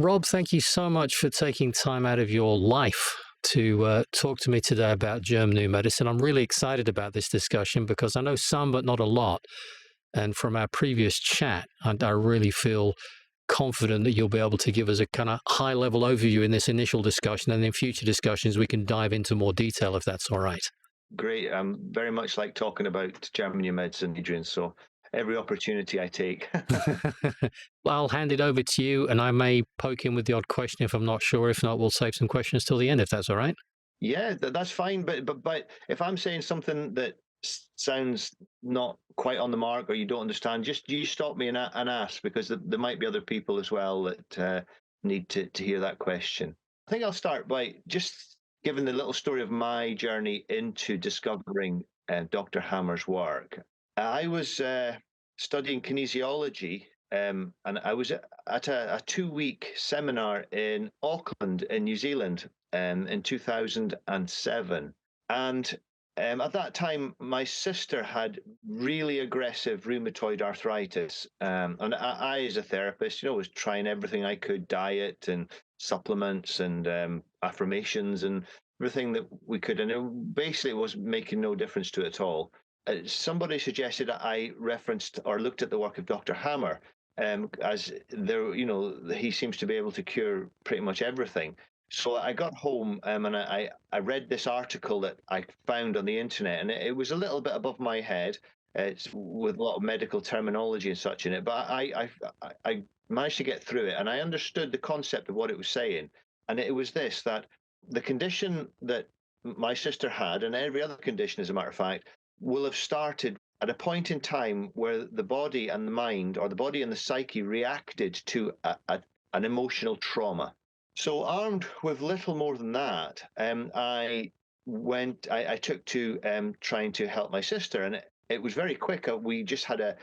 Rob, thank you so much for taking time out of your life to talk to me today about germ new medicine. I'm really excited about this discussion because I know some, but not a lot. And from our previous chat, I really feel confident that you'll be able to give us a kind of high level overview in this initial discussion. And in future discussions, we can dive into more detail if that's all right. Great. Very much like talking about German medicine, Adrian. So every opportunity I take. I'll hand it over to you, and I may poke in with the odd question if I'm not sure. If not, we'll save some questions till the end, if that's all right. Yeah, that's fine. But if I'm saying something that sounds not quite on the mark or you don't understand, just you stop me and ask, because there might be other people as well that need to hear that question. I think I'll start by just giving the little story of my journey into discovering Dr. Hammer's work. I was studying kinesiology, and I was at a 2-week seminar in Auckland in New Zealand in 2007. And at that time, my sister had really aggressive rheumatoid arthritis. And as a therapist, was trying everything I could, diet and supplements and affirmations and everything that we could. And it basically was making no difference to it at all. Somebody suggested I referenced or looked at the work of Dr. Hammer, as there, he seems to be able to cure pretty much everything. So I got home, and I read this article that I found on the internet, and it was a little bit above my head. It's with a lot of medical terminology and such in it, but I managed to get through it, and I understood the concept of what it was saying. And it was this, that the condition that my sister had, and every other condition, as a matter of fact, will have started at a point in time where the body and the mind, or the body and the psyche, reacted to an emotional trauma. So, armed with little more than that, I took to trying to help my sister, and it was very quick. We just had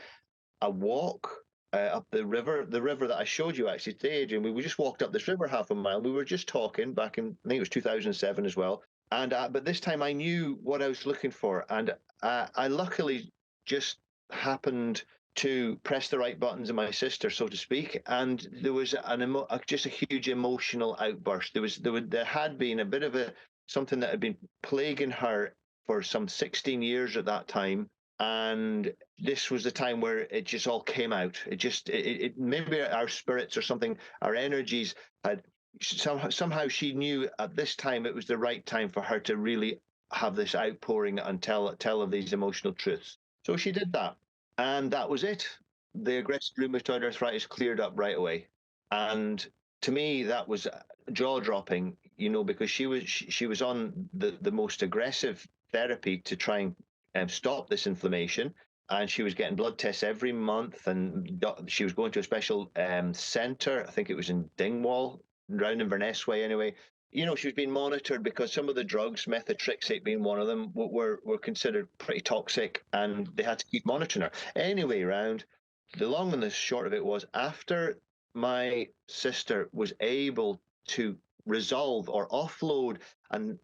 a walk up the river that I showed you actually today, Adrian. We just walked up this river half a mile. We were just talking back in, I think it was 2007 as well. And but this time I knew what I was looking for, and I luckily just happened to press the right buttons in my sister, so to speak, and there was just a huge emotional outburst. There had been a bit of something that had been plaguing her for some 16 years at that time, and this was the time where it just all came out. It maybe our spirits or something, our energies had somehow she knew at this time it was the right time for her to really have this outpouring and tell of these emotional truths. So she did that, and that was it. The aggressive rheumatoid arthritis cleared up right away, and to me that was jaw dropping. Because she was on the most aggressive therapy to try and stop this inflammation, and she was getting blood tests every month, and she was going to a special center. I think it was in Dingwall, round in Inverness way, anyway. She was being monitored because some of the drugs, methotrexate being one of them, were considered pretty toxic, and they had to keep monitoring her. Anyway, round, the long and the short of it was, after my sister was able to resolve or offload and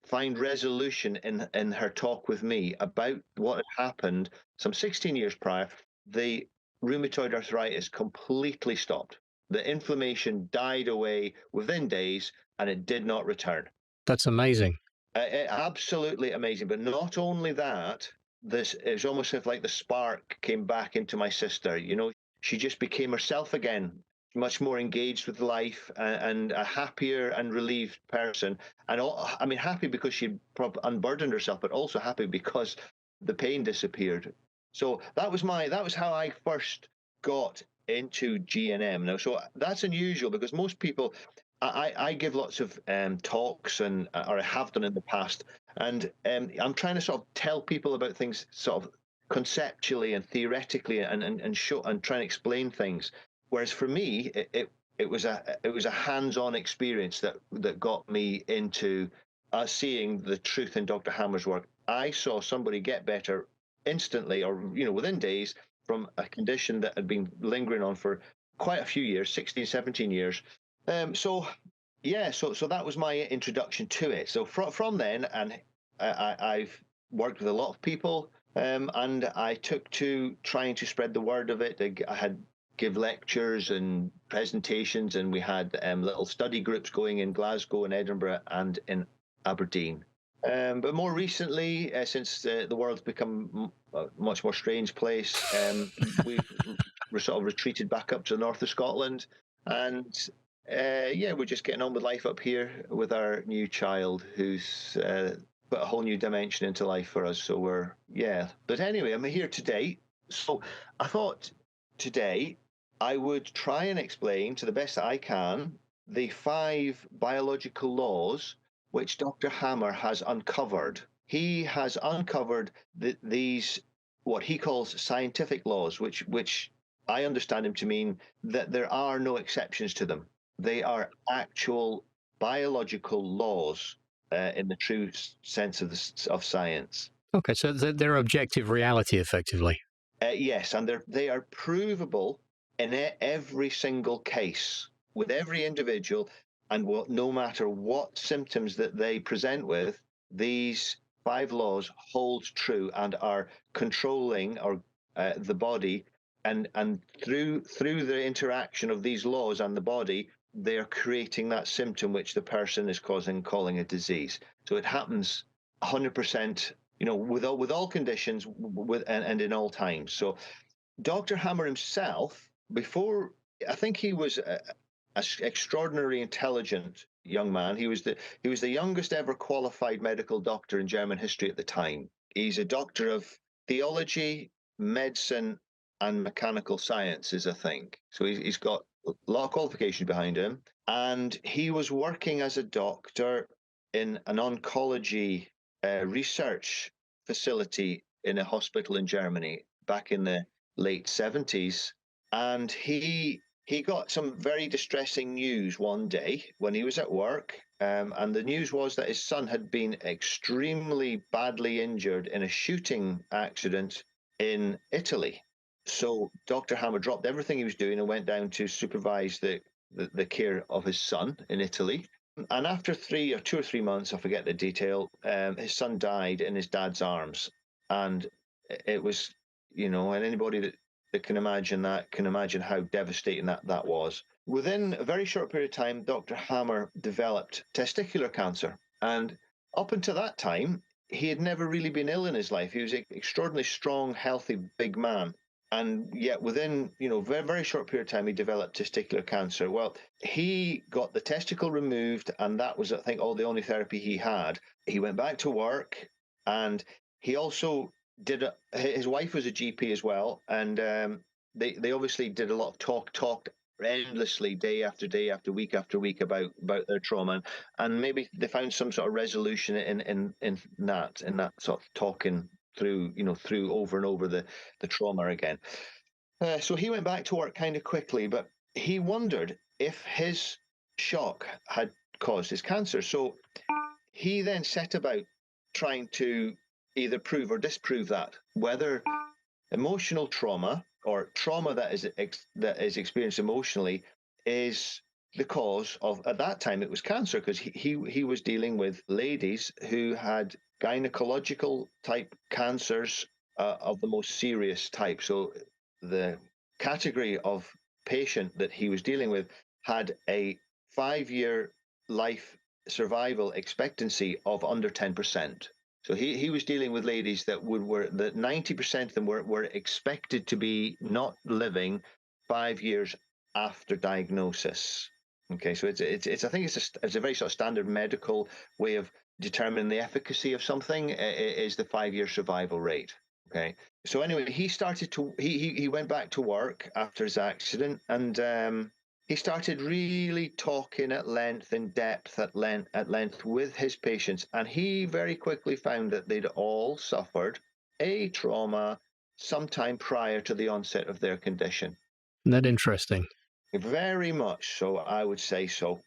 find resolution in her talk with me about what had happened some 16 years prior, the rheumatoid arthritis completely stopped. The inflammation died away within days, and it did not return. That's amazing. Absolutely amazing. But not only that, it's almost as like the spark came back into my sister. She just became herself again, much more engaged with life, and a happier and relieved person. And I mean, happy because she unburdened herself, but also happy because the pain disappeared. So that was how I first got into GNM. Now, so that's unusual because most people, I give lots of talks, or I have done in the past, and I'm trying to sort of tell people about things sort of conceptually and theoretically, and show and try and explain things. Whereas for me, it was a hands-on experience that got me into seeing the truth in Dr. Hammer's work. I saw somebody get better instantly, or within days, from a condition that had been lingering on for quite a few years, 16, 17 years. So that was my introduction to it. So from then, and I've worked with a lot of people, and I took to trying to spread the word of it. I had give lectures and presentations, and we had little study groups going in Glasgow and Edinburgh and in Aberdeen. But more recently, since the world's become a much more strange place, we're sort of retreated back up to the north of Scotland, and yeah, we're just getting on with life up here with our new child, who's put a whole new dimension into life for us. So yeah. But anyway, I'm here today. So I thought today I would try and explain to the best that I can the 5 biological laws which Dr. Hammer has uncovered. He has uncovered these, what he calls scientific laws, which I understand him to mean that there are no exceptions to them. They are actual biological laws in the true sense of science. Okay, so they're objective reality, effectively. Yes, and they are provable in every single case with every individual, and no matter what symptoms that they present with, these 5 laws hold true and are controlling the body, and through the interaction of these laws and the body, they are creating that symptom which the person is calling a disease. So it happens 100%, with all conditions, and in all times. So Dr. Hammer himself, before, I think he was a extraordinarily intelligent young man. He was the youngest ever qualified medical doctor in German history at the time. He's a doctor of theology, medicine, and mechanical sciences, I think. So he's got a lot of qualifications behind him. And he was working as a doctor in an oncology research facility in a hospital in Germany back in the late 70s. And he got some very distressing news one day when he was at work. And the news was that his son had been extremely badly injured in a shooting accident in Italy. So Dr. Hammer dropped everything he was doing and went down to supervise the care of his son in Italy. And after 2 or 3 months, I forget the detail, his son died in his dad's arms. And it was, and anybody that can imagine how devastating that was. Within a very short period of time, Dr. Hammer developed testicular cancer. And up until that time, he had never really been ill in his life. He was an extraordinarily strong, healthy, big man. And yet within, very, very short period of time, he developed testicular cancer. Well, he got the testicle removed, and that was, I think, all the only therapy he had. He went back to work, and he also his wife was a GP as well, and they obviously did a lot of talked endlessly, day after day, week after week, about their trauma, and maybe they found some sort of resolution in that sort of talking through over and over the trauma again. So he went back to work kind of quickly, but he wondered if his shock had caused his cancer. So he then set about trying to either prove or disprove that, whether emotional trauma or trauma that is experienced emotionally is the cause of, at that time it was cancer, because he was dealing with ladies who had gynecological type cancers of the most serious type. So the category of patient that he was dealing with had a 5-year life survival expectancy of under 10%. So he was dealing with ladies that 90% of them were expected to be not living 5 years after diagnosis. Okay, so it's I think it's a very sort of standard medical way of determining the efficacy of something is the 5-year survival rate. Okay, so anyway, he went back to work after his accident, and he started really talking at length, in depth, at length with his patients, and he very quickly found that they'd all suffered a trauma sometime prior to the onset of their condition. Isn't that interesting? Very much so, I would say so.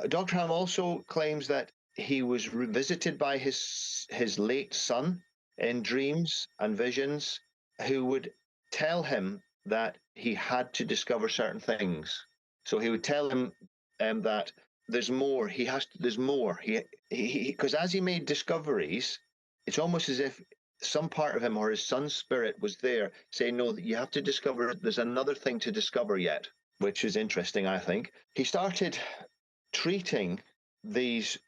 Dr. Ham also claims that he was revisited by his late son in dreams and visions, who would tell him that he had to discover certain things. So he would tell him that there's more. There's more. Because as he made discoveries, it's almost as if some part of him or his son's spirit was there saying, no, you have to discover, there's another thing to discover yet, which is interesting, I think. He started treating his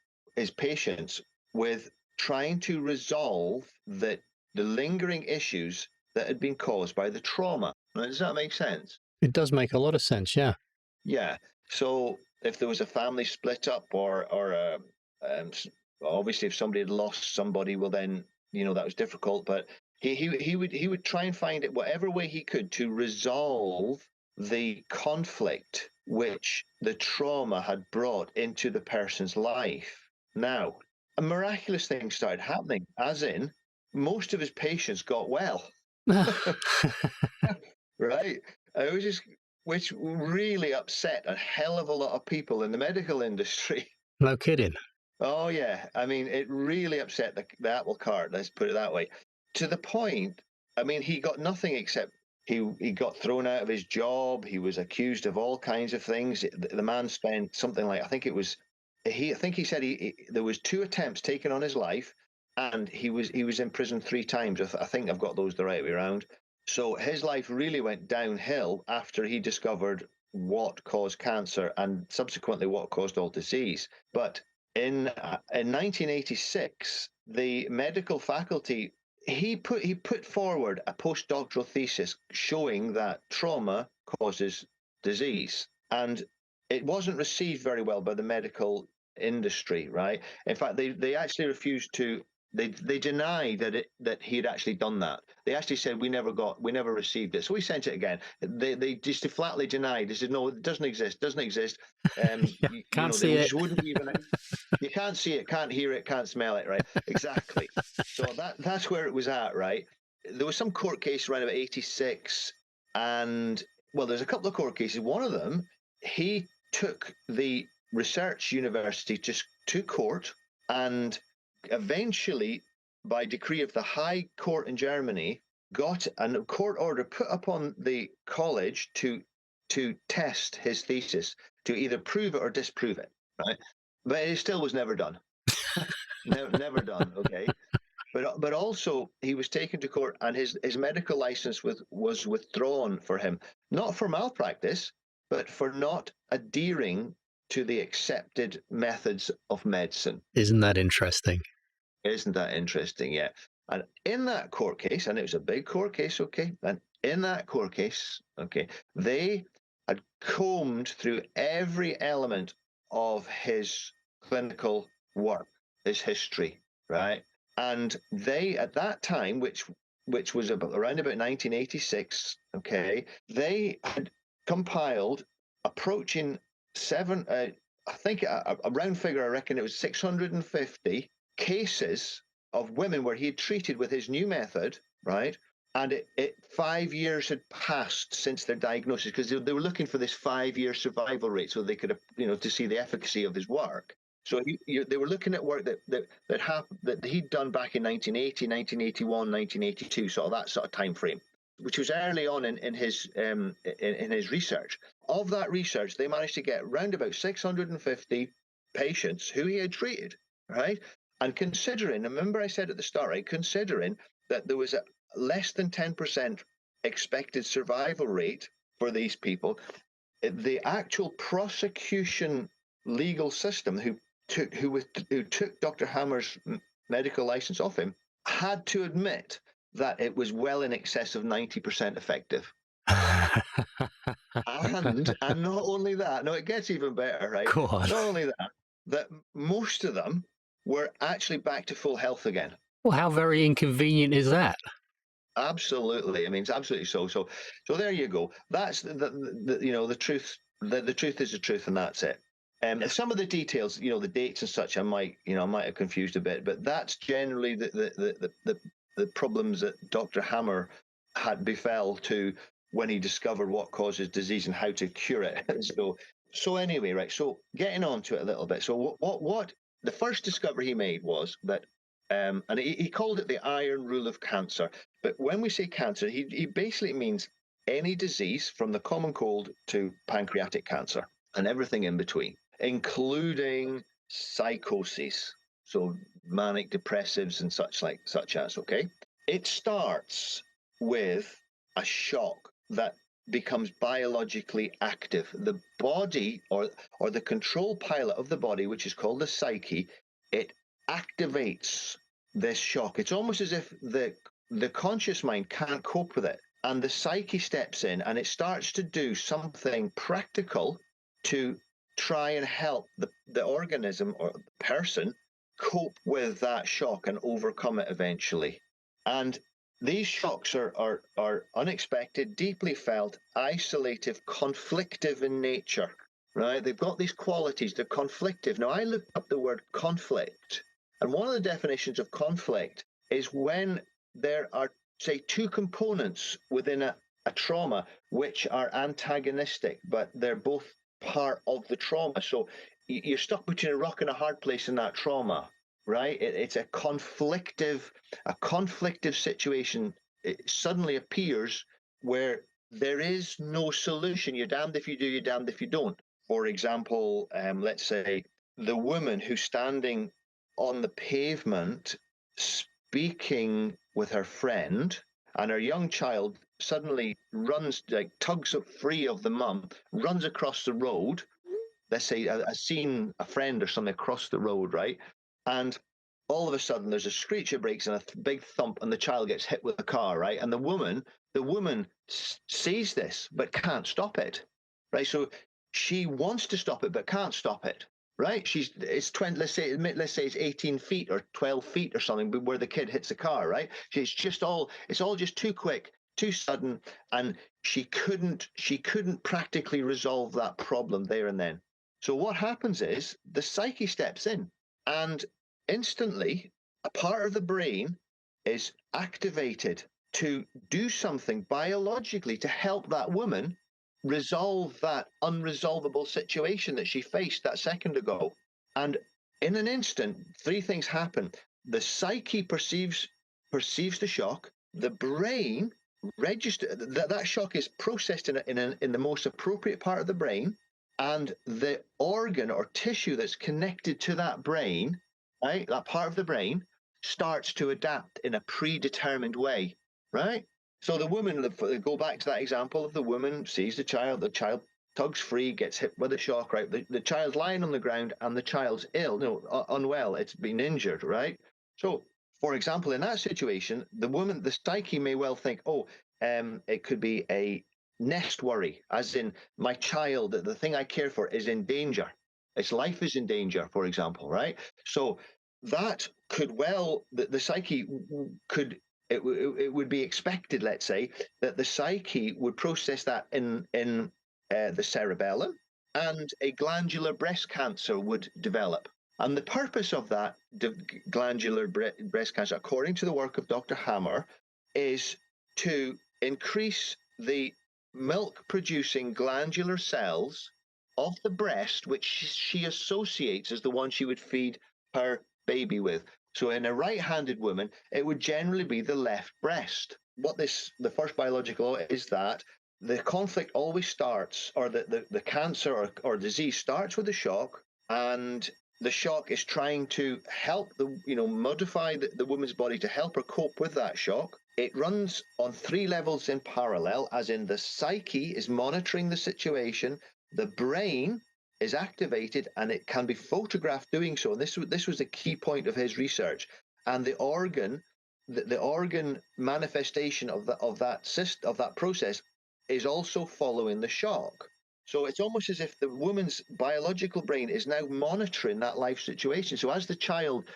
patients with trying to resolve the lingering issues that had been caused by the trauma. Now, does that make sense? It does make a lot of sense, yeah. Yeah. So if there was a family split up or obviously if somebody had lost somebody, well then, that was difficult, but he would try and find it whatever way he could to resolve the conflict which the trauma had brought into the person's life. Now, a miraculous thing started happening, as in most of his patients got well. Right? It was just, which really upset a hell of a lot of people in the medical industry. No kidding. Oh yeah, I mean, it really upset the apple cart. Let's put it that way. To the point, I mean, he got nothing except he got thrown out of his job. He was accused of all kinds of things. The man spent something like, I think it was, I think he said there was 2 attempts taken on his life, and he was in prison 3 times. I think I've got those the right way around. So his life really went downhill after he discovered what caused cancer and subsequently what caused all disease. But in 1986, the medical faculty he put forward a postdoctoral thesis showing that trauma causes disease, and it wasn't received very well by the medical industry. Right? In fact, they actually refused to. They denied that he had actually done that. They actually said we never received it. So we sent it again. They just flatly denied. They said no, it doesn't exist. Doesn't exist. Yeah, can't see They it. just wouldn't even. You can't see it, can't hear it, can't smell it. Right? Exactly. So that's where it was at. Right? There was some court case around about 86, and well, there's a couple of court cases. One of them, he took the research university just to court, and eventually, by decree of the High Court in Germany, got a court order put upon the college to test his thesis, to either prove it or disprove it. Right, but it still was never done. Never done. Okay. But also he was taken to court, and his medical license was withdrawn for him, not for malpractice, but for not adhering to the accepted methods of medicine. Isn't that interesting? Isn't that interesting? Yeah. And in that court case, and it was a big court case, okay, and in that court case, okay, they had combed through every element of his clinical work, his history, right? And they, at that time, which was around about 1986, okay, they had compiled approaching I think a round figure, I reckon it was 650 cases of women where he had treated with his new method, right? And 5 years had passed since their diagnosis, because they were looking for this 5-year survival rate so they could, to see the efficacy of his work. So they were looking at work that he'd done back in 1980, 1981, 1982, sort of that sort of time frame, which was early on in his research. Of that research, they managed to get round about 650 patients who he had treated, right? And considering, remember I said at the start, right, considering that there was a less than 10% expected survival rate for these people, the actual prosecution legal system who took Dr. Hammer's medical license off him had to admit that it was well in excess of 90% effective. and not only that, no, it gets even better, right? God. Not only that most of them were actually back to full health again. Well, how very inconvenient is that? Absolutely. I mean, it's absolutely so. So there you go. That's the truth. The truth is the truth, and that's it. Some of the details, the dates and such, I might have confused a bit, but that's generally the problems that Dr. Hammer had befell to when he discovered what causes disease and how to cure it. So anyway, right. So getting on to it a little bit. So what the first discovery he made was that, and he called it the iron rule of cancer. But when we say cancer, he basically means any disease from the common cold to pancreatic cancer and everything in between, including psychoses, so manic depressives and such as, okay? It starts with a shock that becomes biologically active. The body, or the control pilot of the body, which is called the psyche, it activates this shock. It's almost as if the conscious mind can't cope with it, and the psyche steps in and it starts to do something practical to try and help the organism or the person cope with that shock and overcome it eventually. And these shocks are unexpected, deeply felt, isolative, conflictive in nature, right? They've got these qualities, they're conflictive. Now, I looked up the word conflict, and one of the definitions of conflict is when there are, say, two components within a trauma which are antagonistic, but they're both part of the trauma. So you're stuck between a rock and a hard place in that trauma, right? It's a conflictive situation. It suddenly appears where there is no solution. You're damned if you do, you're damned if you don't. For example, let's say the woman who's standing on the pavement speaking with her friend, and her young child suddenly runs, like tugs up free of the mum, runs across the road. Let's say I've seen a friend or something across the road, right? And all of a sudden there's a screech of brakes and a big thump, and the child gets hit with a car, right? And the woman sees this but can't stop it, right? So she wants to stop it but can't stop it, right? It's 20, let's say it's 18 feet or 12 feet or something where the kid hits the car, right? It's all just too quick, too sudden, and she couldn't practically resolve that problem there and then. So what happens is the psyche steps in, and instantly a part of the brain is activated to do something biologically to help that woman resolve that unresolvable situation that she faced that second ago. And in an instant, three things happen. The psyche perceives the shock. The brain registers that shock is processed in the most appropriate part of the brain, and the organ or tissue that's connected to that brain, right, that part of the brain, starts to adapt in a predetermined way, right? So the woman, go back to that example of the woman sees the child tugs free, gets hit with a shock, right? The child's lying on the ground and the child's ill, no, unwell, it's been injured, right? So, for example, in that situation, the psyche may well think, it could be a nest worry, as in my child, the thing I care for, is in danger. Its life is in danger, for example, right? So that could the psyche could, it would be expected, let's say, that the psyche would process that in the cerebellum, and a glandular breast cancer would develop. And the purpose of that glandular breast cancer, according to the work of Dr. Hammer, is to increase the milk-producing glandular cells of the breast, which she associates as the one she would feed her baby with. So in a right-handed woman, it would generally be the left breast. The first biological law is that the conflict always starts, or the cancer or disease starts with a shock, and the shock is trying to help modify the woman's body to help her cope with that shock. It runs on three levels in parallel, as in the psyche is monitoring the situation, the brain is activated, and it can be photographed doing so. And this was a key point of his research. And the organ manifestation of that process is also following the shock. So it's almost as if the woman's biological brain is now monitoring that life situation. So as the child,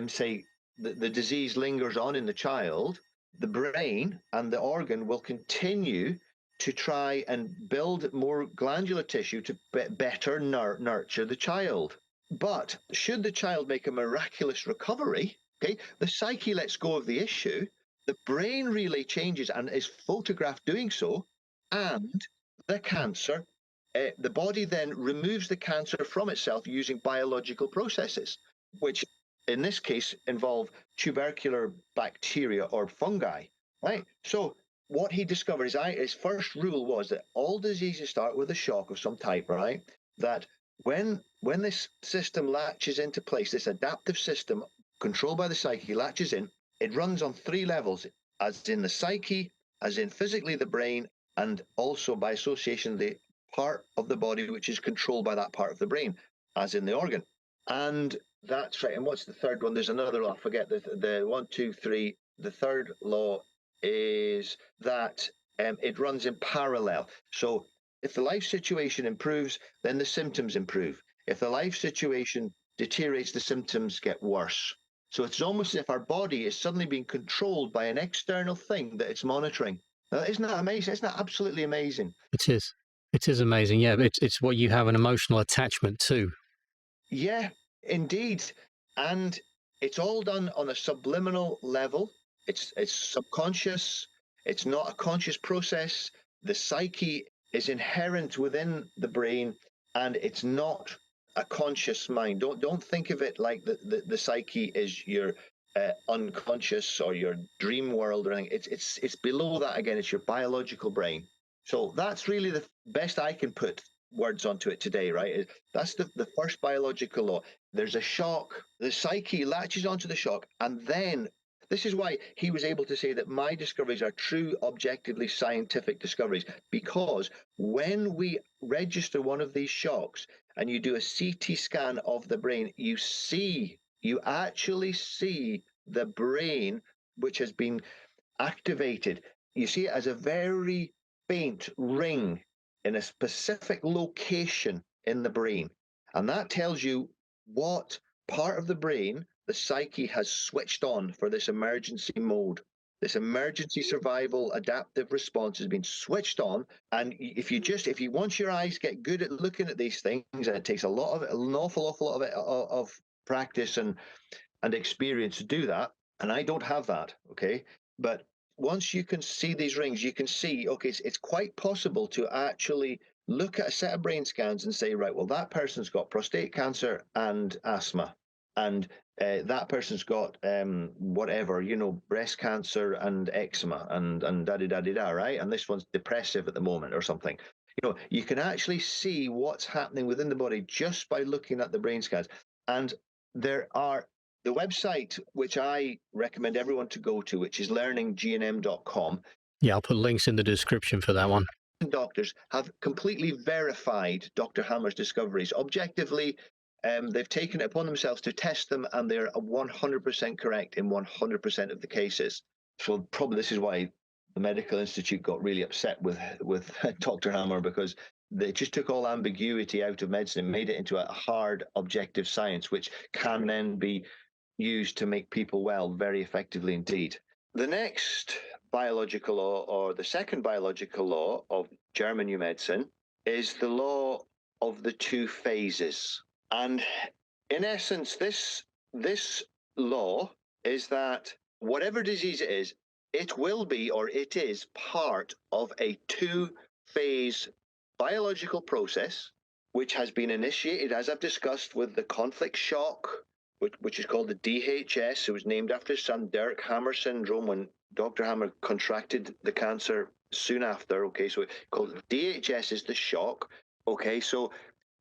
say, the disease lingers on in the child, the brain and the organ will continue to try and build more glandular tissue to better nurture the child. But should the child make a miraculous recovery, okay, the psyche lets go of the issue, the brain relay changes and is photographed doing so, and the cancer, the body then removes the cancer from itself using biological processes, which in this case involve tubercular bacteria or fungi, right? So what he discovered his first rule was that all diseases start with a shock of some type, right? That when this system latches into place, this adaptive system controlled by the psyche latches in, it runs on three levels. as in the psyche, as in physically the brain, and also by association the part of the body which is controlled by that part of the brain, as in the organ. And that's right. And what's the third one? There's another law. I forget the 1, 2, 3. The third law is that it runs in parallel. So if the life situation improves, then the symptoms improve. If the life situation deteriorates, the symptoms get worse. So it's almost as if our body is suddenly being controlled by an external thing that it's monitoring. Now, isn't that amazing? Isn't that absolutely amazing? It is. It is amazing. Yeah, it's what you have an emotional attachment to. Yeah, indeed. And it's all done on a subliminal level. It's subconscious. It's not a conscious process. The psyche is inherent within the brain, and it's not a conscious mind. Don't think of it like the psyche is your unconscious or your dream world or anything. It's below that again. It's your biological brain. So that's really the best I can put words onto it today, right? That's the first biological law. There's a shock, the psyche latches onto the shock, and then this is why he was able to say that my discoveries are true, objectively scientific discoveries, because when we register one of these shocks and you do a CT scan of the brain, you actually see the brain which has been activated. You see it as a very faint ring in a specific location in the brain. And that tells you what part of the brain the psyche has switched on for this emergency mode. This emergency survival adaptive response has been switched on. And if you once your eyes get good at looking at these things, and it takes an awful lot of it of practice and experience to do that. And I don't have that, okay? But once you can see these rings, you can see, okay, it's quite possible to actually look at a set of brain scans and say, right, well, that person's got prostate cancer and asthma. And that person's got whatever, breast cancer and eczema and da-di-da-di-da, right? And this one's depressive at the moment or something. You can actually see what's happening within the body just by looking at the brain scans. And there are the website which I recommend everyone to go to, which is learninggnm.com. Yeah, I'll put links in the description for that one. Doctors have completely verified Dr. Hammer's discoveries. Objectively, they've taken it upon themselves to test them, and they're 100% correct in 100% of the cases. So probably this is why the Medical Institute got really upset with Dr. Hammer, because they just took all ambiguity out of medicine and made it into a hard, objective science, which can then be used to make people well very effectively indeed. The next biological law, or the second biological law of German new medicine, is the law of the two phases. And in essence, this law is that whatever disease it is, it will be, or it is part of a two-phase biological process, which has been initiated, as I've discussed, with the conflict shock, which is called the DHS. It was named after his son, Dirk Hammer syndrome, when Dr. Hammer contracted the cancer soon after. Okay, so called DHS is the shock. Okay, so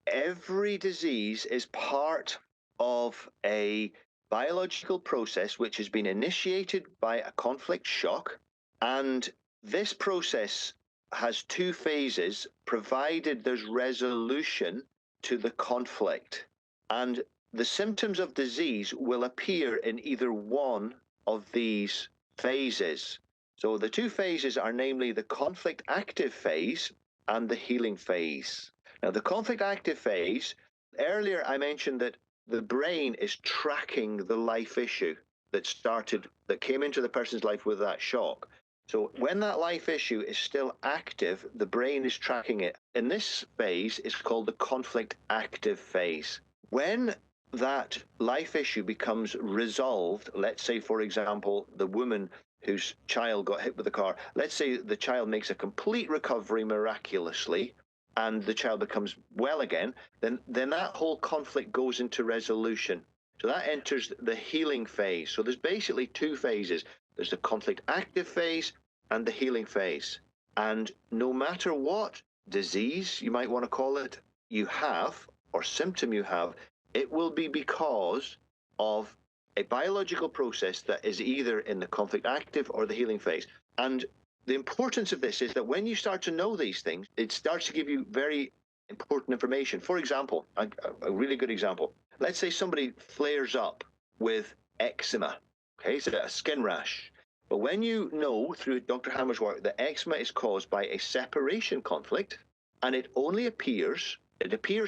every disease is part of a biological process which has been initiated by a conflict shock, and this process has two phases, provided there's resolution to the conflict. And the symptoms of disease will appear in either one of these phases. So the two phases are namely the conflict active phase and the healing phase. Now, the conflict active phase, earlier I mentioned that the brain is tracking the life issue that came into the person's life with that shock. So when that life issue is still active, the brain is tracking it. In this phase, it's called the conflict active phase. When that life issue becomes resolved, let's say, for example, the woman whose child got hit with a car, let's say the child makes a complete recovery miraculously, and the child becomes well again, then that whole conflict goes into resolution. So that enters the healing phase. So there's basically two phases. There's the conflict active phase and the healing phase. And no matter what disease, you might want to call it, you have, or symptom you have, it will be because of a biological process that is either in the conflict active or the healing phase. And the importance of this is that when you start to know these things, it starts to give you very important information. For example, a really good example. Let's say somebody flares up with eczema, okay, so a skin rash. But when you know through Dr. Hammer's work that eczema is caused by a separation conflict, and it appears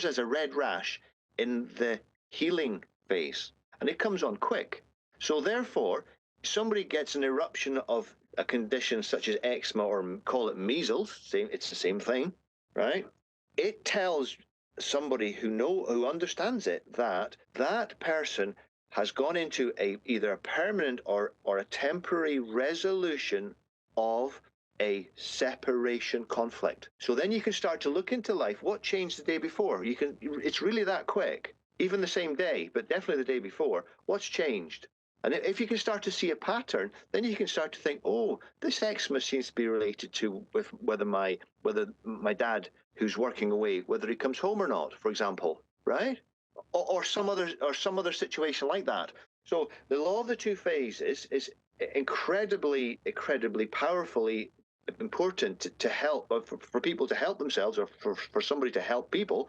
as a red rash in the healing phase, and it comes on quick. So therefore, somebody gets an eruption of a condition such as eczema, or call it measles, it's the same thing, right? It tells somebody who understands it that that person has gone into either a permanent or a temporary resolution of a separation conflict. So then you can start to look into life. What changed the day before? It's really that quick, even the same day, but definitely the day before. What's changed? And if you can start to see a pattern, then you can start to think, oh, this eczema seems to be related to with whether my dad who's working away, whether he comes home or not, for example, right? Or some other situation like that. So the law of the two phases is incredibly powerfully important to help for people to help themselves, or for somebody to help people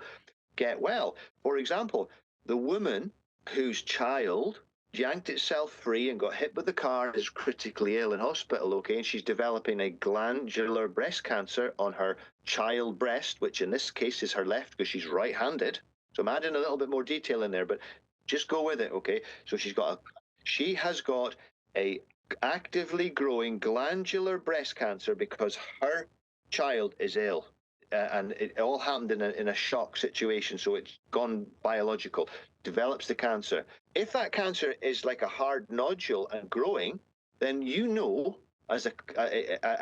get well. For example, the woman whose child yanked itself free and got hit with the car, is critically ill in hospital, okay, and she's developing a glandular breast cancer on her child breast, which in this case is her left because she's right-handed. So I'm adding a little bit more detail in there, but just go with it, okay? So she has got a actively growing glandular breast cancer because her child is ill. And it all happened in a shock situation, so it's gone biological, develops the cancer. If that cancer is like a hard nodule and growing, then you know, as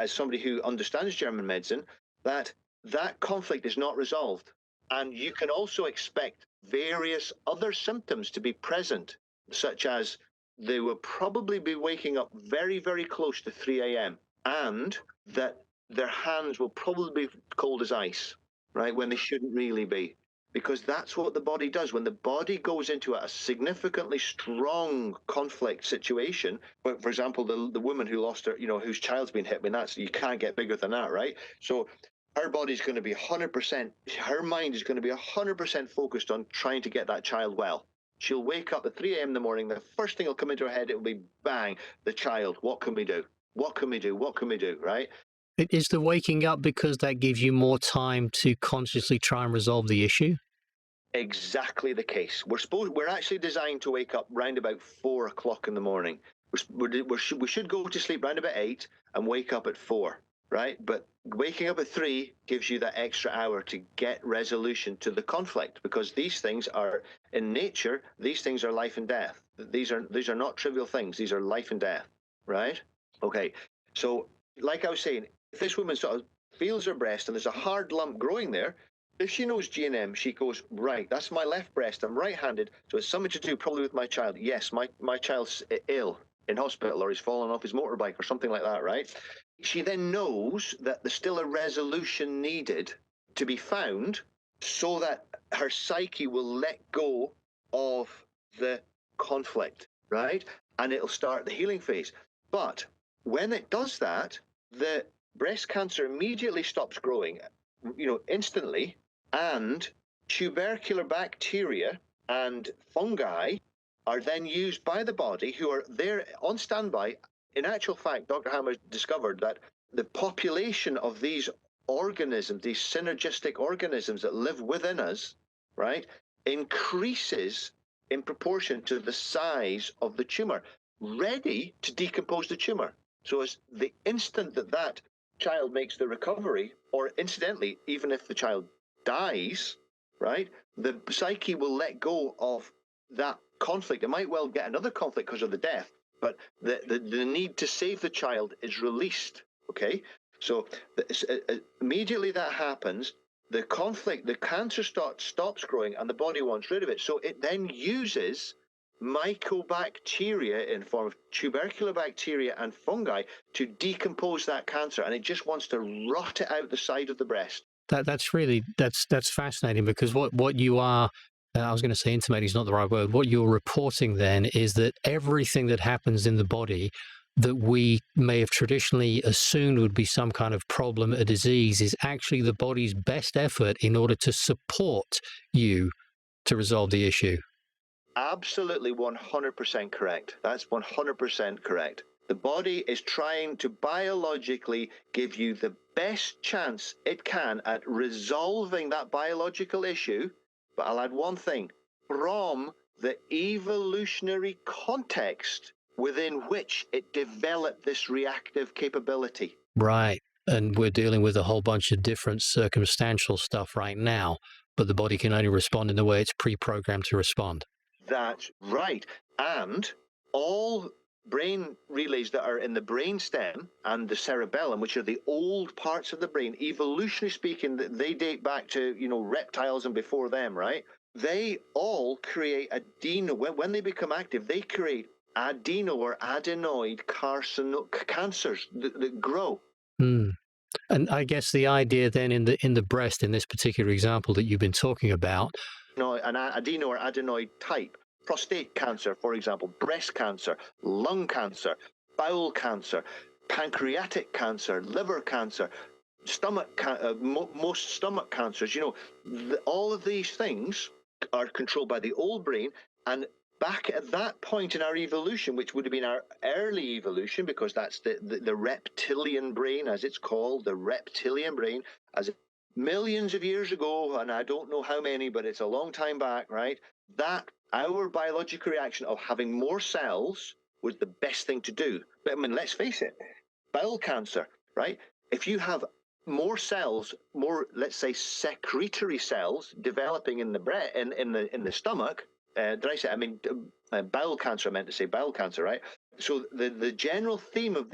somebody who understands German medicine, that conflict is not resolved. And you can also expect various other symptoms to be present, such as they will probably be waking up very, very close to 3 a.m. and that their hands will probably be cold as ice, right, when they shouldn't really be. Because that's what the body does. When the body goes into a significantly strong conflict situation, for example, the woman who lost her, whose child's been hit, I mean, you can't get bigger than that, right? So her body's going to be 100%, her mind is going to be 100% focused on trying to get that child well. She'll wake up at 3 a.m. in the morning. The first thing will come into her head, it will be, bang, the child. What can we do? What can we do? What can we do, right? Is the waking up because that gives you more time to consciously try and resolve the issue? Exactly the case. We're actually designed to wake up round about 4 o'clock in the morning. We should go to sleep round about 8 and wake up at 4, right? But waking up at 3 gives you that extra hour to get resolution to the conflict, because these things are, in nature, these things are life and death. These are not trivial things. These are life and death, right? Okay. So, like I was saying, if this woman sort of feels her breast and there's a hard lump growing there, if she knows G&M, she goes, right, that's my left breast. I'm right-handed, so it's something to do probably with my child. Yes, my child's ill in hospital, or he's fallen off his motorbike or something like that, right? She then knows that there's still a resolution needed to be found so that her psyche will let go of the conflict, right? And it'll start the healing phase. But when it does that, the breast cancer immediately stops growing, instantly, and tubercular bacteria and fungi are then used by the body, who are there on standby. In actual fact, Dr. Hammer discovered that the population of these organisms, these synergistic organisms that live within us, right, increases in proportion to the size of the tumor, ready to decompose the tumor. So as the instant that child makes the recovery, or incidentally, even if the child dies, right, the psyche will let go of that conflict. It might well get another conflict because of the death, but the need to save the child is released, okay? So immediately that happens, the cancer stops growing, and the body wants rid of it. So it then uses mycobacteria in form of tubercular bacteria and fungi to decompose that cancer, and it just wants to rot it out the side of the breast. That's fascinating, because what you are I was going to say intimating is not the right word. What you're reporting then is that everything that happens in the body that we may have traditionally assumed would be some kind of problem, a disease, is actually the body's best effort in order to support you to resolve the issue. Absolutely 100% correct. That's 100% correct. The body is trying to biologically give you the best chance it can at resolving that biological issue. But I'll add one thing, from the evolutionary context within which it developed this reactive capability. Right. And we're dealing with a whole bunch of different circumstantial stuff right now, but the body can only respond in the way it's pre programmed to respond. That's right. And all brain relays that are in the brainstem and the cerebellum, which are the old parts of the brain, evolutionarily speaking, they date back to, reptiles and before them, right? They all create when they become active, they create adeno or adenoid cancers that grow. Hmm. And I guess the idea then in the breast, in this particular example that you've been talking about, An adeno or adenoid type. Prostate cancer, for example, breast cancer, lung cancer, bowel cancer, pancreatic cancer, liver cancer, most stomach cancers. All of these things are controlled by the old brain. And back at that point in our evolution, which would have been our early evolution, because that's the reptilian brain, as it's called, the reptilian brain, as millions of years ago, and I don't know how many, but it's a long time back, right? That our biological reaction of having more cells was the best thing to do. But I mean, let's face it, bowel cancer, right? If you have more cells, more, let's say, secretory cells developing in the stomach. Did I say? I mean, bowel cancer. I meant to say bowel cancer, right? So the general theme of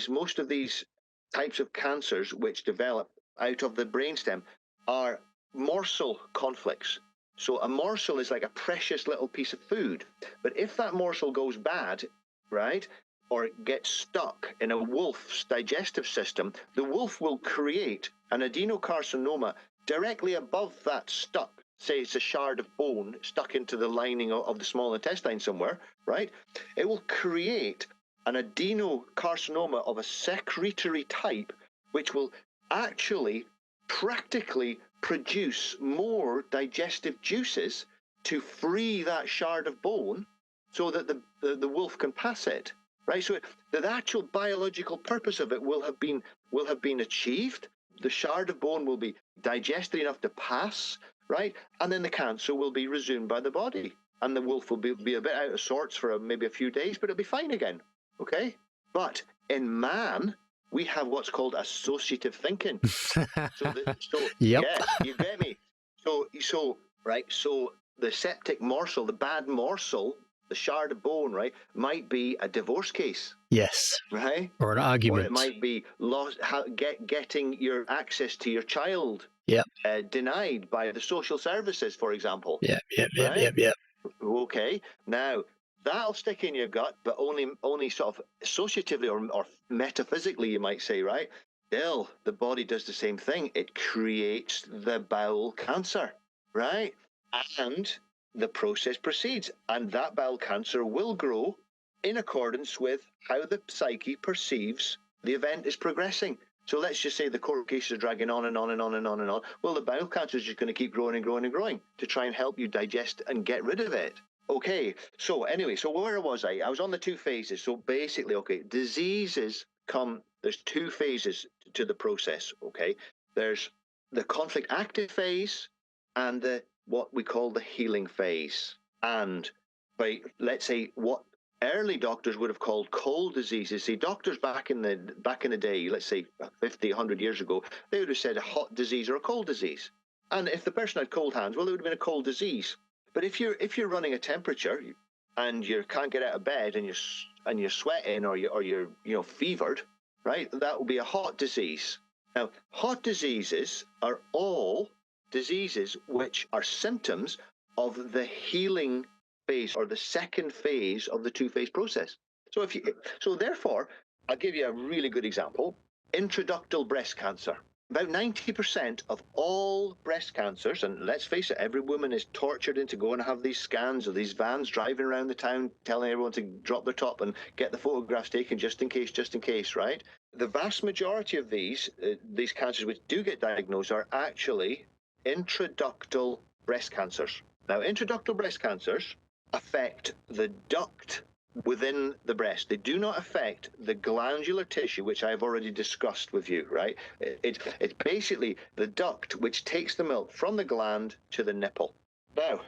most of these types of cancers which develop out of the brainstem are morsel conflicts. So a morsel is like a precious little piece of food. But if that morsel goes bad, right, or it gets stuck in a wolf's digestive system, the wolf will create an adenocarcinoma directly above that stuck. Say it's a shard of bone stuck into the lining of the small intestine somewhere, right? It will create an adenocarcinoma of a secretory type, which will actually practically produce more digestive juices to free that shard of bone so that the wolf can pass it, right? So the actual biological purpose of it will have been achieved. The shard of bone will be digested enough to pass, right? And then the cancer will be resumed by the body. And the wolf will be a bit out of sorts for maybe a few days, but it'll be fine again, okay? But in man, we have what's called associative thinking. Yep. Yeah, you get me. So the septic morsel, the bad morsel, the shard of bone, right, might be a divorce case, Yes. right? Or an Or argument. it might be getting your access to your child Yep. denied by the social services, for example. Yep. Yep. Yep. Right? Yep. Yep. Okay. Now that'll stick in your gut, but only sort of associatively or metaphysically, you might say, right? Still, the body does the same thing. It creates the bowel cancer, right? And the process proceeds, and that bowel cancer will grow in accordance with how the psyche perceives the event is progressing. So let's just say the court cases are dragging on and on and on and on and on. Well, the bowel cancer is just going to keep growing and growing and growing to try and help you digest and get rid of it. Okay, so anyway, so where was I? I was on the two phases. So basically, okay, there's two phases to the process, okay? There's the conflict active phase and what we call the healing phase. And let's say what early doctors would have called cold diseases. See, doctors back in the day, let's say 50, 100 years ago, they would have said a hot disease or a cold disease. And if the person had cold hands, well, it would have been a cold disease. But if you're running a temperature and you can't get out of bed and you're sweating or you're fevered, right? That will be a hot disease. Now, hot diseases are all diseases which are symptoms of the healing phase or the second phase of the two-phase process. So therefore, I'll give you a really good example. Intraductal breast cancer. About 90% of all breast cancers, and let's face it, every woman is tortured into going to have these scans or these vans driving around the town telling everyone to drop their top and get the photographs taken just in case, right? The vast majority of these cancers which do get diagnosed are actually intraductal breast cancers. Now, intraductal breast cancers affect the duct within the breast. They do not affect the glandular tissue, which I've already discussed with you, right? It's basically the duct which takes the milk from the gland to the nipple. Now,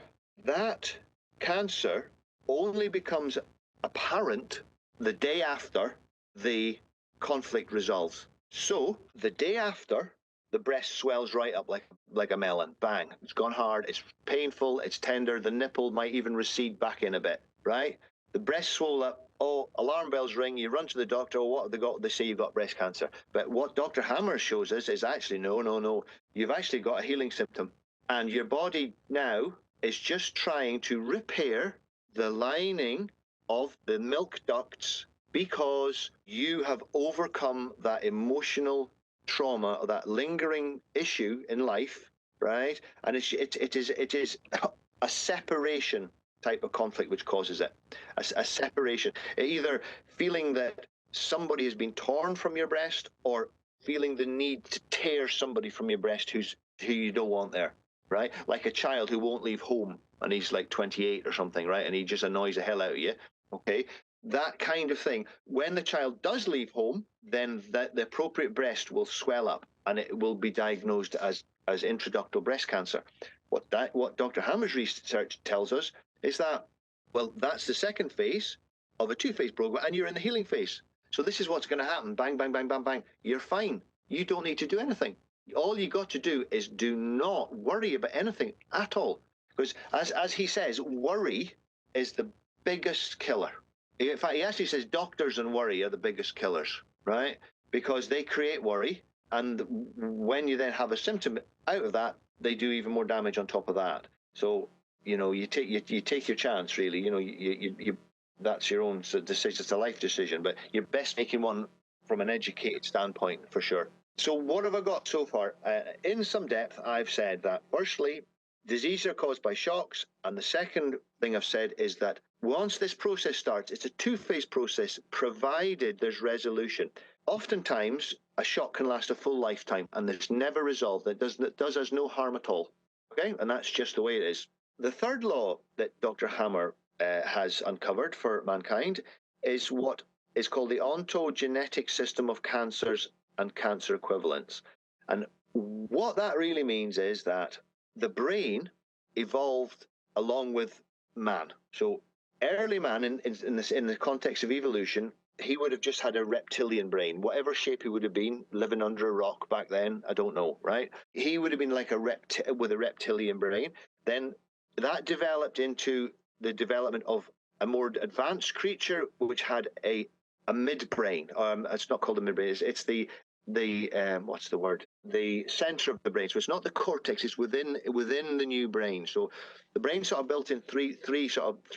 that cancer only becomes apparent the day after the conflict resolves. So, the day after, the breast swells right up like a melon. Bang. It's gone hard. It's painful. It's tender. The nipple might even recede back in a bit, right? The breast swell up. Oh, alarm bells ring. You run to the doctor. Oh, what have they got? They say you've got breast cancer. But what Dr. Hammer shows us is actually no. You've actually got a healing symptom. And your body now is just trying to repair the lining of the milk ducts because you have overcome that emotional trauma or that lingering issue in life, right? And it is a separation type of conflict which causes it. A separation. Either feeling that somebody has been torn from your breast or feeling the need to tear somebody from your breast who you don't want there, right? Like a child who won't leave home and he's like 28 or something, right? And he just annoys the hell out of you, okay? That kind of thing. When the child does leave home, then the appropriate breast will swell up and it will be diagnosed as intraductal breast cancer. What Dr. Hammer's research tells us is that, well, that's the second phase of a two-phase program, and you're in the healing phase. So this is what's going to happen. Bang, bang, bang, bang, bang. You're fine. You don't need to do anything. All you got to do is do not worry about anything at all. Because as he says, worry is the biggest killer. In fact, he actually says doctors and worry are the biggest killers, right? Because they create worry, and when you then have a symptom out of that, they do even more damage on top of that. So, you take your chance, really. You that's your own decision. It's a life decision, but you're best making one from an educated standpoint for sure. So what have I got so far? In some depth, I've said that firstly, diseases are caused by shocks, and the second thing I've said is that once this process starts, it's a two-phase process, provided there's resolution. Oftentimes, a shock can last a full lifetime, and it's never resolved. It does us no harm at all. Okay, and that's just the way it is. The third law that Dr. Hammer has uncovered for mankind is what is called the ontogenetic system of cancers and cancer equivalents. And what that really means is that the brain evolved along with man. So early man, in the context of evolution, he would have just had a reptilian brain, whatever shape he would have been, living under a rock back then, I don't know, right? He would have been like with a reptilian brain. Then that developed into the development of a more advanced creature, which had a midbrain. It's not called a midbrain. It's the what's the word? The center of the brain. So it's not the cortex. It's within the new brain. So the brain sort of built in three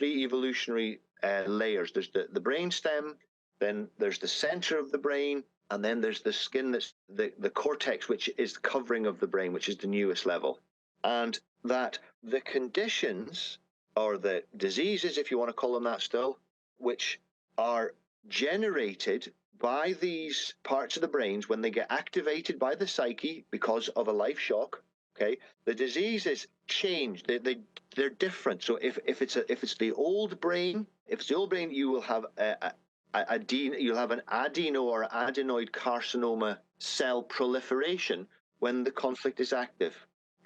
evolutionary layers. There's the brain stem, then there's the center of the brain, and then there's the skin that's the cortex, which is the covering of the brain, which is the newest level. And that the conditions or the diseases, if you want to call them that still, which are generated by these parts of the brains when they get activated by the psyche because of a life shock, okay, the diseases change. They're different. So if it's the old brain, you will have you'll have an adeno or adenoid carcinoma cell proliferation when the conflict is active.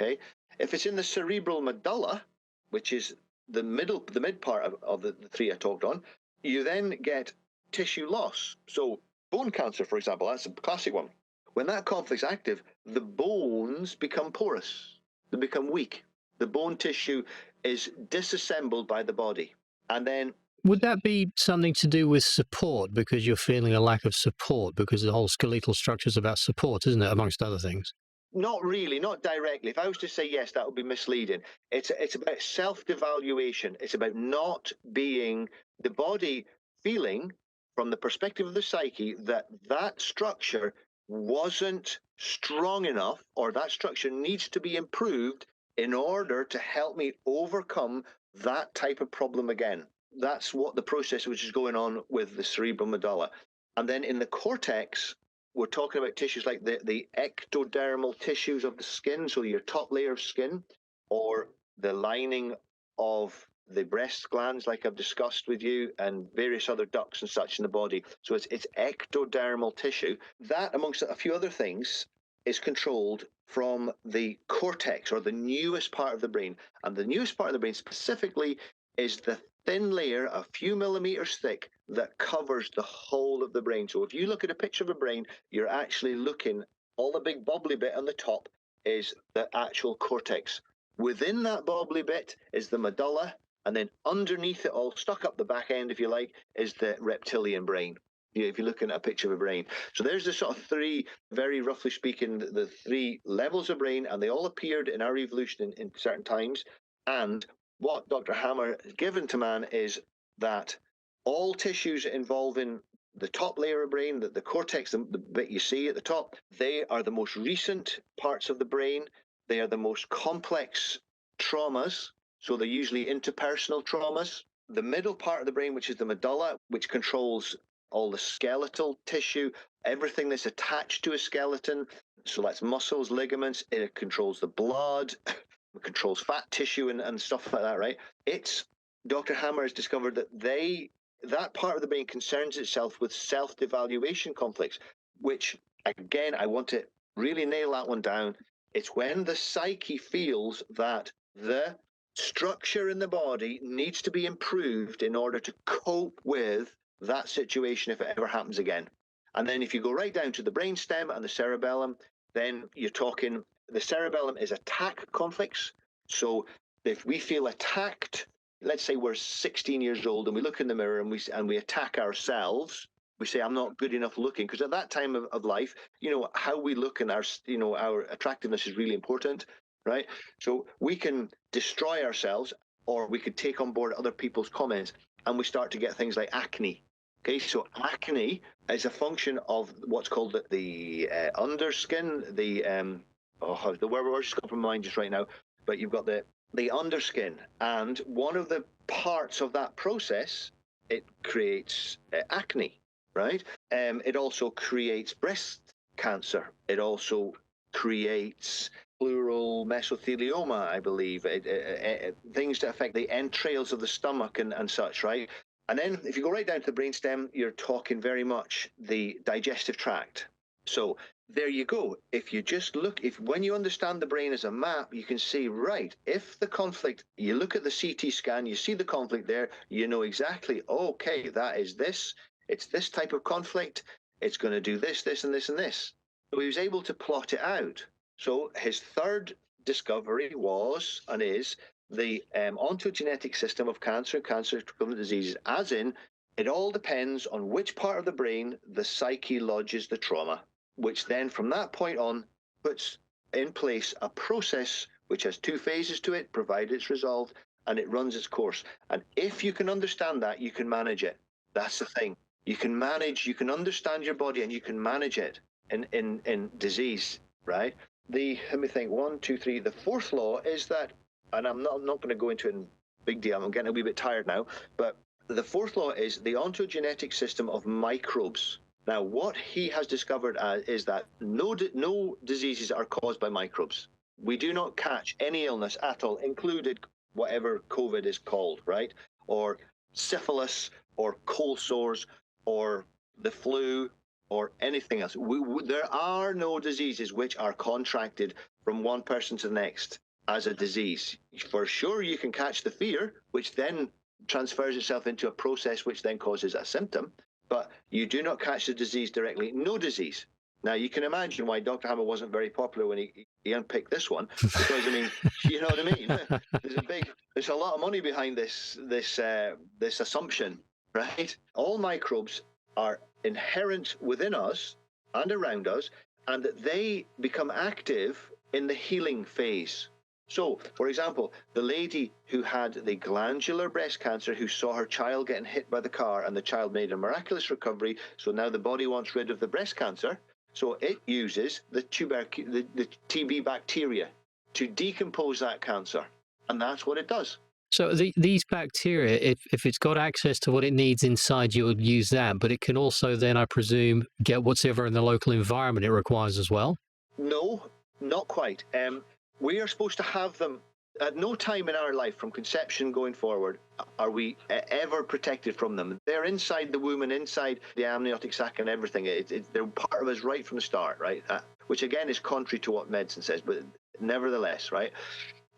Okay, if it's in the cerebral medulla, which is the mid part of the three I talked on, you then get tissue loss. So bone cancer, for example, that's a classic one. When that conflict's active, the bones become porous. They become weak. The bone tissue is disassembled by the body. And then would that be something to do with support because you're feeling a lack of support because the whole skeletal structure is about support, isn't it, amongst other things? Not really, not directly. If I was to say yes, that would be misleading. It's about self-devaluation. It's about not being the body feeling from the perspective of the psyche that structure wasn't strong enough, or that structure needs to be improved in order to help me overcome that type of problem again. That's what the process which is going on with the cerebral medulla. And then in the cortex, we're talking about tissues like the ectodermal tissues of the skin, so your top layer of skin, or the lining of the breast glands, like I've discussed with you, and various other ducts and such in the body. So it's ectodermal tissue. That, amongst a few other things, is controlled from the cortex, or the newest part of the brain. And the newest part of the brain specifically is the thin layer, a few millimeters thick, that covers the whole of the brain. So if you look at a picture of a brain, you're actually looking, all the big bubbly bit on the top is the actual cortex. Within that bubbly bit is the medulla, and then underneath it all, stuck up the back end, if you like, is the reptilian brain. If you're looking at a picture of a brain. So there's the sort of three, very roughly speaking, the three levels of brain, and they all appeared in our evolution in certain times. And what Dr. Hammer has given to man is that all tissues involving the top layer of brain, the cortex, the bit you see at the top, they are the most recent parts of the brain. They are the most complex traumas. So they're usually interpersonal traumas. The middle part of the brain, which is the medulla, which controls all the skeletal tissue, everything that's attached to a skeleton. So that's muscles, ligaments. It controls the blood, it controls fat tissue and stuff like that, right? Dr. Hammer has discovered that that part of the brain concerns itself with self-devaluation conflicts, which, again, I want to really nail that one down. It's when the psyche feels that the structure in the body needs to be improved in order to cope with that situation if it ever happens again. And then if you go right down to the brainstem and the cerebellum, then you're talking, the cerebellum is attack conflicts. So if we feel attacked, let's say we're 16 years old and we look in the mirror and we attack ourselves, we say, I'm not good enough looking, because at that time of life, how we look and our attractiveness is really important, right? So we can destroy ourselves, or we could take on board other people's comments, and we start to get things like acne. Okay, so acne is a function of what's called the underskin, the word just got from my mind just right now, but you've got the underskin, and one of the parts of that process, it creates acne, right? It also creates breast cancer. It also creates pleural mesothelioma, I believe, things that affect the entrails of the stomach and such, right? And then if you go right down to the brainstem, you're talking very much the digestive tract. So there you go. If you just look, when you understand the brain as a map, you can see, right, if the conflict, you look at the CT scan, you see the conflict there, you know exactly, okay, that is this, it's this type of conflict, it's going to do this, this, and this, and this. So he was able to plot it out. So his third discovery was, and is, the ontogenetic system of cancer and cancer-equivalent diseases, as in, it all depends on which part of the brain the psyche lodges the trauma, which then from that point on puts in place a process which has two phases to it, provided it's resolved, and it runs its course. And if you can understand that, you can manage it. That's the thing. You can understand your body, and you can manage it in disease, right? Let me think, 1, 2, 3. The fourth law is that, and I'm not going to go into it in big deal, I'm getting a wee bit tired now, but the fourth law is the ontogenetic system of microbes. Now, what he has discovered is that no diseases are caused by microbes. We do not catch any illness at all, included whatever COVID is called, right? Or syphilis, or cold sores, or the flu, or anything else. There are no diseases which are contracted from one person to the next as a disease. For sure, you can catch the fear, which then transfers itself into a process which then causes a symptom, but you do not catch the disease directly. No disease. Now, you can imagine why Dr. Hammer wasn't very popular when he unpicked this one, because, I mean, you know what I mean? There's a lot of money behind this assumption, right? All microbes are inherent within us and around us, and that they become active in the healing phase. So, for example, the lady who had the glandular breast cancer, who saw her child getting hit by the car, and the child made a miraculous recovery, so now the body wants rid of the breast cancer. So it uses the TB bacteria to decompose that cancer. And that's what it does. So these bacteria, if it's got access to what it needs inside, you'll use that. But it can also then, I presume, get whatever in the local environment it requires as well? No, not quite. We are supposed to have them at no time in our life from conception going forward are we ever protected from them. They're inside the womb and inside the amniotic sac and everything. They're part of us right from the start, right? Which again is contrary to what medicine says, but nevertheless, right?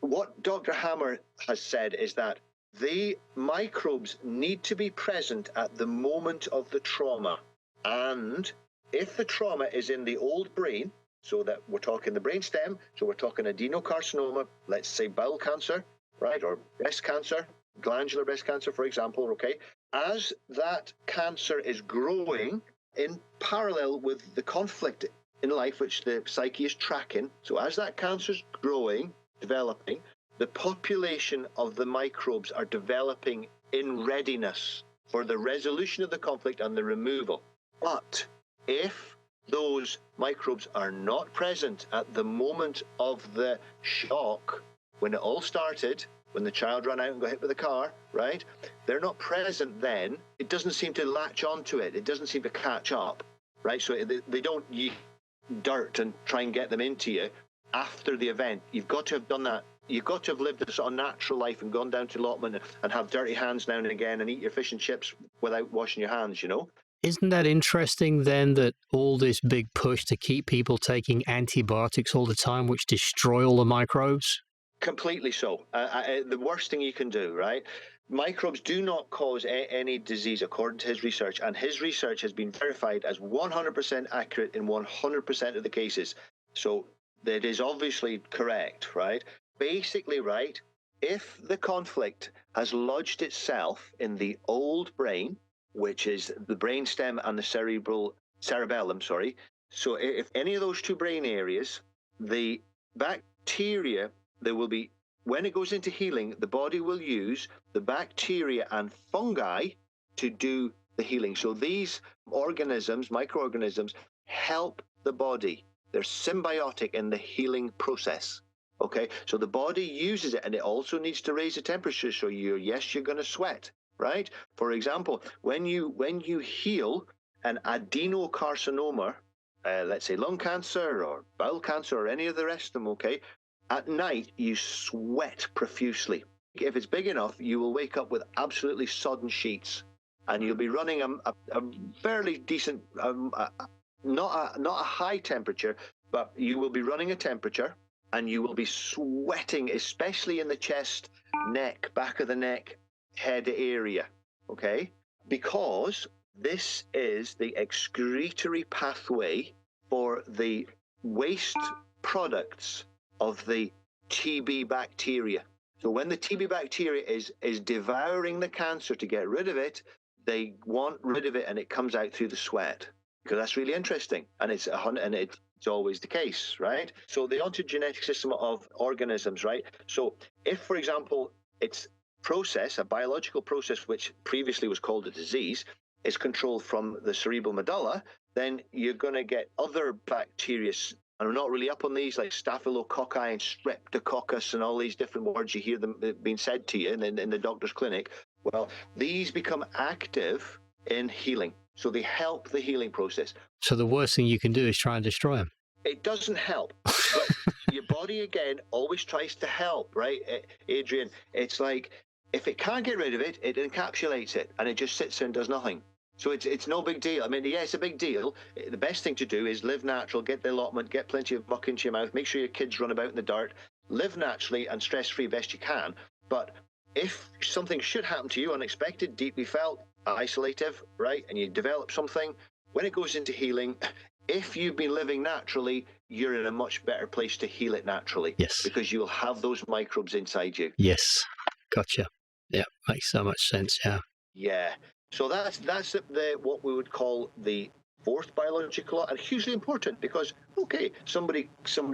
What Dr. Hammer has said is that the microbes need to be present at the moment of the trauma. And if the trauma is in the old brain, so that we're talking the brainstem, so we're talking adenocarcinoma, let's say bowel cancer, right, or breast cancer, glandular breast cancer, for example, okay? As that cancer is growing in parallel with the conflict in life, which the psyche is tracking, so as that cancer is growing, developing, the population of the microbes are developing in readiness for the resolution of the conflict and the removal. But if those microbes are not present at the moment of the shock, when it all started, when the child ran out and got hit with a car, right? They're not present then. It doesn't seem to latch onto it. It doesn't seem to catch up, right? So they don't use dirt and try and get them into you after the event. You've got to have done that. You've got to have lived a sort of natural life and gone down to allotment and have dirty hands now and again and eat your fish and chips without washing your hands, you know? Isn't that interesting then, that all this big push to keep people taking antibiotics all the time, which destroy all the microbes? Completely so. The worst thing you can do, right? Microbes do not cause any disease, according to his research, and his research has been verified as 100% accurate in 100% of the cases. So that is obviously correct, right? Basically, right, if the conflict has lodged itself in the old brain, which is the brainstem and the cerebellum, sorry. So if any of those two brain areas, the bacteria, there will be, when it goes into healing, the body will use the bacteria and fungi to do the healing. So these organisms, microorganisms, help the body. They're symbiotic in the healing process. Okay, so the body uses it, and it also needs to raise the temperature. So you're going to sweat, right? For example, when you heal an adenocarcinoma, let's say lung cancer or bowel cancer or any of the rest of them, okay, at night you sweat profusely. If it's big enough, you will wake up with absolutely sodden sheets, and you'll be running a fairly decent, not a high temperature, but you will be running a temperature, and you will be sweating, especially in the chest, neck, back of the neck, head area, okay? Because this is the excretory pathway for the waste products of the TB bacteria. So when the TB bacteria is devouring the cancer to get rid of it, they want rid of it, and it comes out through the sweat. Because that's really interesting, and it's always the case, right? So the ontogenetic system of organisms, right? So if, for example, it's a biological process which previously was called a disease, is controlled from the cerebral medulla, then you're going to get other bacteria, and I'm not really up on these, like staphylococci and streptococcus and all these different words you hear them being said to you in the doctor's clinic. Well, these become active in healing. So they help the healing process. So the worst thing you can do is try and destroy them. It doesn't help. But your body, again, always tries to help, right, Adrian? It's like, if it can't get rid of it, it encapsulates it, and it just sits there and does nothing. So it's no big deal. I mean, yeah, it's a big deal. The best thing to do is live natural, get the allotment, get plenty of muck into your mouth, make sure your kids run about in the dirt, live naturally and stress-free best you can. But if something should happen to you, unexpected, deeply felt, isolative, right, and you develop something, when it goes into healing, if you've been living naturally, you're in a much better place to heal it naturally. Yes. Because you'll have those microbes inside you. Yes. Gotcha. Yeah, makes so much sense. Yeah. Yeah. So that's the what we would call the fourth biological law, and hugely important, because okay, somebody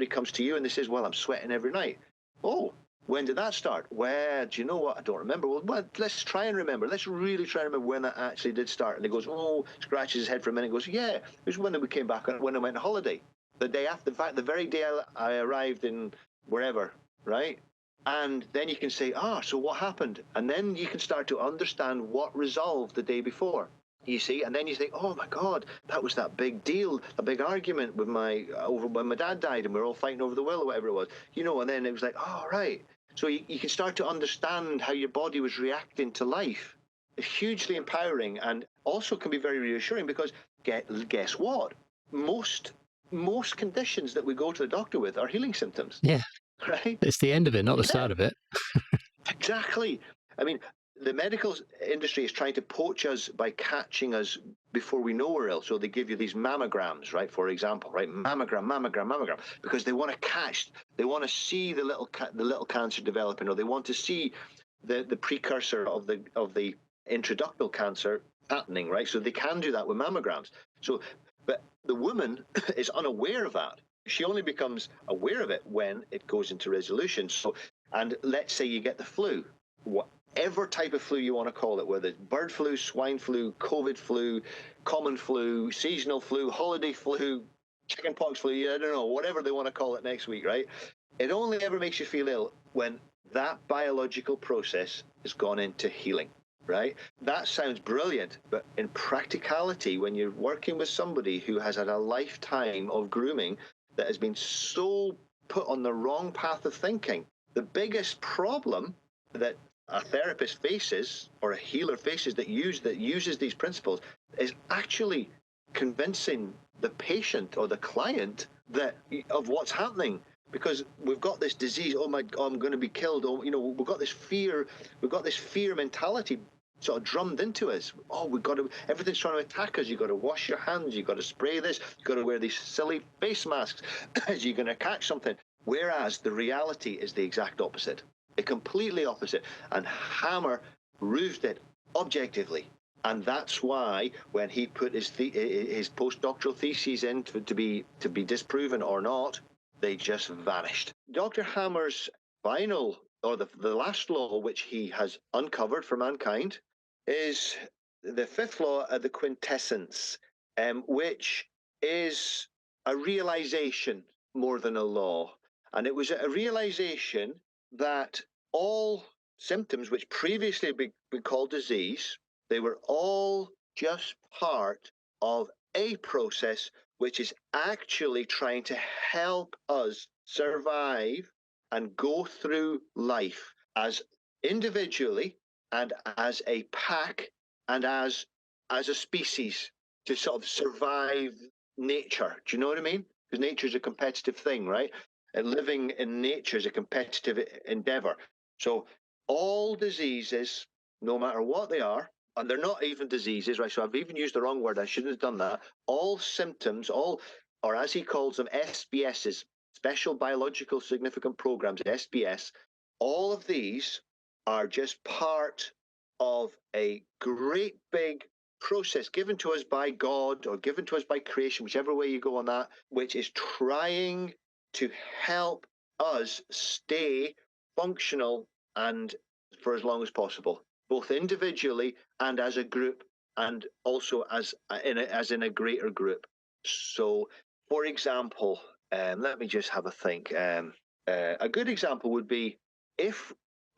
comes to you and they says, well, I'm sweating every night. Oh, When did that start? Well, do you know what? I don't remember. Well, let's try and remember. Let's really try and remember when that actually did start. And he goes, oh, scratches his head for a minute. He goes, yeah, it was when we came back, when I went on holiday. The day after, in fact, the very day I arrived in wherever, right? And then you can say, so what happened? And then you can start to understand what resolved the day before. You see, and then you think, oh my God, that was that big deal, a big argument with over when my dad died, and we were all fighting over the will or whatever it was, and then it was like, oh, right. So you can start to understand how your body was reacting to life. It's hugely empowering, and also can be very reassuring, because guess what? Most conditions that we go to the doctor with are healing symptoms. Yeah. Right? It's the end of it, not the start of it. Exactly. I mean, the medical industry is trying to poach us by catching us before we know we're ill. So they give you these mammograms, right? For example, right? Mammogram, because they want to catch, they want to see the little cancer developing, or they want to see the precursor of the introductal cancer happening, right? So they can do that with mammograms. So, but the woman is unaware of that. She only becomes aware of it when it goes into resolution. So, and let's say you get the flu, whatever type of flu you want to call it, whether it's bird flu, swine flu, COVID flu, common flu, seasonal flu, holiday flu, chickenpox flu, I don't know, whatever they want to call it next week, right? It only ever makes you feel ill when that biological process has gone into healing, right? That sounds brilliant, but in practicality, when you're working with somebody who has had a lifetime of grooming that has been so put on the wrong path of thinking, the biggest problem that a therapist faces, or a healer faces, that uses these principles, is actually convincing the patient or the client of what's happening. Because we've got this disease, oh my God, I'm going to be killed, we've got this fear mentality sort of drummed into us. Oh, everything's trying to attack us. You've got to wash your hands, you've got to spray this, you've got to wear these silly face masks as you're going to catch something. Whereas the reality is the exact opposite. The completely opposite. And Hammer proved it objectively. And that's why when he put his postdoctoral theses in to be disproven or not, they just vanished. Dr. Hammer's final, or the last law which he has uncovered for mankind, is the fifth law of the Quintessence, which is a realization more than a law. And it was a realization that all symptoms which previously had been called disease, they were all just part of a process which is actually trying to help us survive and go through life as individually and as a pack and as a species, to sort of survive nature. Do you know what I mean? Because nature is a competitive thing, right? And living in nature is a competitive endeavor. So all diseases, no matter what they are, and they're not even diseases, right? So I've even used the wrong word. I shouldn't have done that. All symptoms, or as he calls them, SBSs, special biological significant programs, SBS, all of these are just part of a great big process given to us by God, or given to us by creation, whichever way you go on that, which is trying to help us stay functional and for as long as possible, both individually and as a group, and also as in a greater group. So, for example, let me just have a think. A good example would be,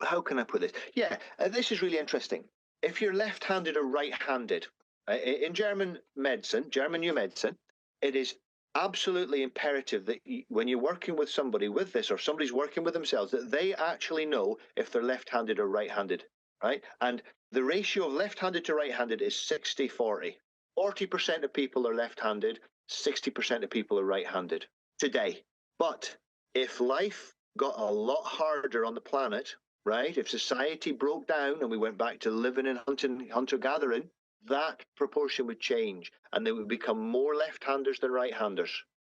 how can I put this? Yeah, this is really interesting. If you're left-handed or right-handed, in German New medicine, it is absolutely imperative that when you're working with somebody with this, or somebody's working with themselves, that they actually know if they're left-handed or right-handed, right? And the ratio of left-handed to right-handed is 60-40. 40% of people are left-handed, 60% of people are right-handed today. But if life got a lot harder on the planet, right? If society broke down and we went back to living in hunter-gathering, that proportion would change, and they would become more left-handers than right-handers,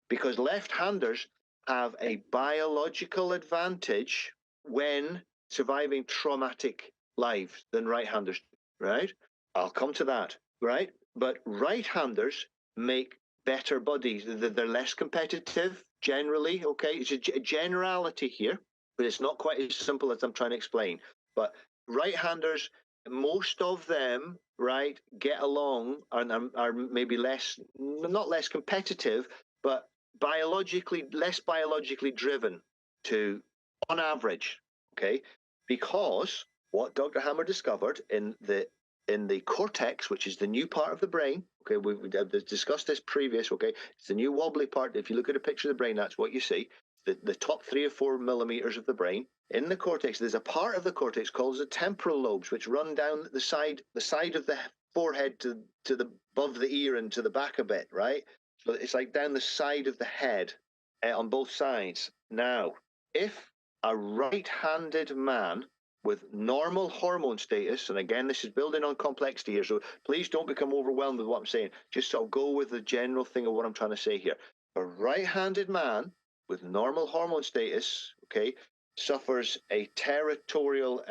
because left-handers have a biological advantage when surviving traumatic lives than right-handers, right? I'll come to that, right? But right-handers make better bodies. They're less competitive generally, okay? It's a generality here. but it's not quite as simple as I'm trying to explain. But right-handers, most of them, right, get along and are maybe not less competitive, but less biologically driven to, on average, okay, because what Dr. Hammer discovered in the cortex, which is the new part of the brain. Okay, we've discussed this previous. Okay, it's the new wobbly part. If you look at a picture of the brain, that's what you see. The top 3 or 4 millimeters of the brain. In the cortex, there's a part of the cortex called the temporal lobes, which run down the side of the forehead to the above the ear and to the back a bit, right? So it's like down the side of the head on both sides. Now, if a right-handed man with normal hormone status, and again, this is building on complexity here, so please don't become overwhelmed with what I'm saying. Just I'll go with the general thing of what I'm trying to say here. A right-handed man with normal hormone status, okay, suffers a territorial,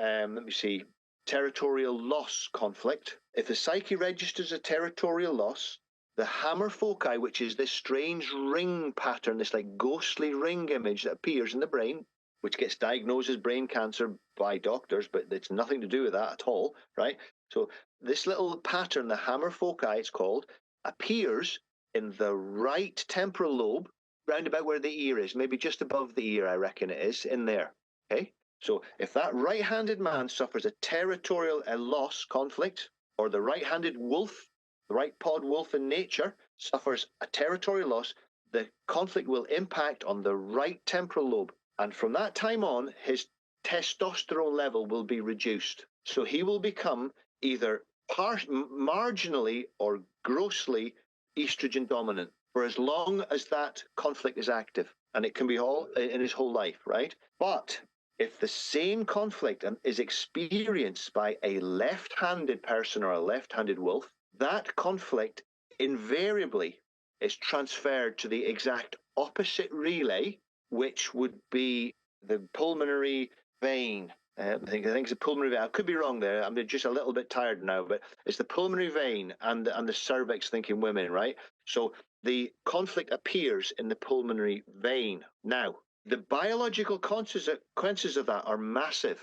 territorial loss conflict. If the psyche registers a territorial loss, the hammer foci, which is this strange ring pattern, this like ghostly ring image that appears in the brain, which gets diagnosed as brain cancer by doctors, but it's nothing to do with that at all, right? So this little pattern, the hammer foci, it's called, appears in the right temporal lobe, round about where the ear is, maybe just above the ear, I reckon it is, in there, okay? So if that right-handed man suffers a territorial loss conflict, or the right-handed wolf, the right-pawed wolf in nature, suffers a territorial loss, the conflict will impact on the right temporal lobe. And from that time on, his testosterone level will be reduced. So he will become either marginally or grossly estrogen dominant for as long as that conflict is active. And it can be all in his whole life, right? But if the same conflict is experienced by a left-handed person or a left-handed wolf, that conflict invariably is transferred to the exact opposite relay, which would be the pulmonary vein. I think it's a pulmonary vein. I could be wrong there. I'm just a little bit tired now, but it's the pulmonary vein and the cervix, thinking women, right? So the conflict appears in the pulmonary vein. Now, the biological consequences of that are massive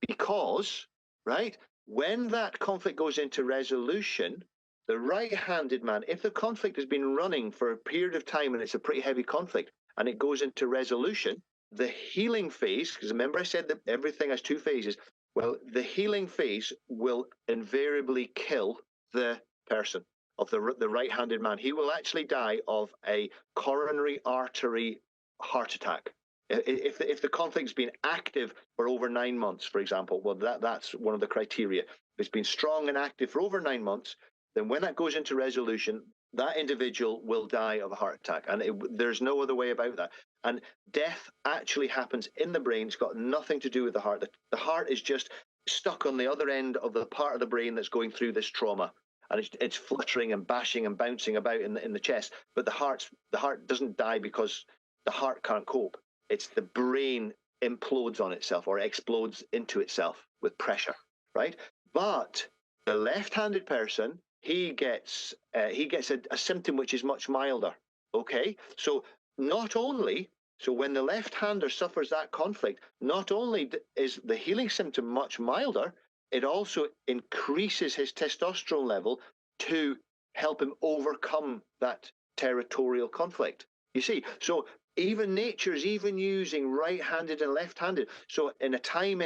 because, right, when that conflict goes into resolution, the right-handed man, if the conflict has been running for a period of time and it's a pretty heavy conflict, and it goes into resolution, the healing phase, because remember I said that everything has 2 phases, well, the healing phase will invariably kill the person of the right-handed man. He will actually die of a coronary artery heart attack. If the conflict's been active for over 9 months, for example, well, that's one of the criteria. If it's been strong and active for over 9 months, then when that goes into resolution, that individual will die of a heart attack. And there's no other way about that. And death actually happens in the brain. It's got nothing to do with the heart. The heart is just stuck on the other end of the part of the brain that's going through this trauma. And it's fluttering and bashing and bouncing about in the chest. But the heart doesn't die because the heart can't cope. It's the brain implodes on itself or explodes into itself with pressure, right? But the left-handed person, he gets a symptom which is much milder. Okay, so when the left-hander suffers that conflict, not only is the healing symptom much milder, it also increases his testosterone level to help him overcome that territorial conflict. You see, so even nature's even using right-handed and left-handed. So in a time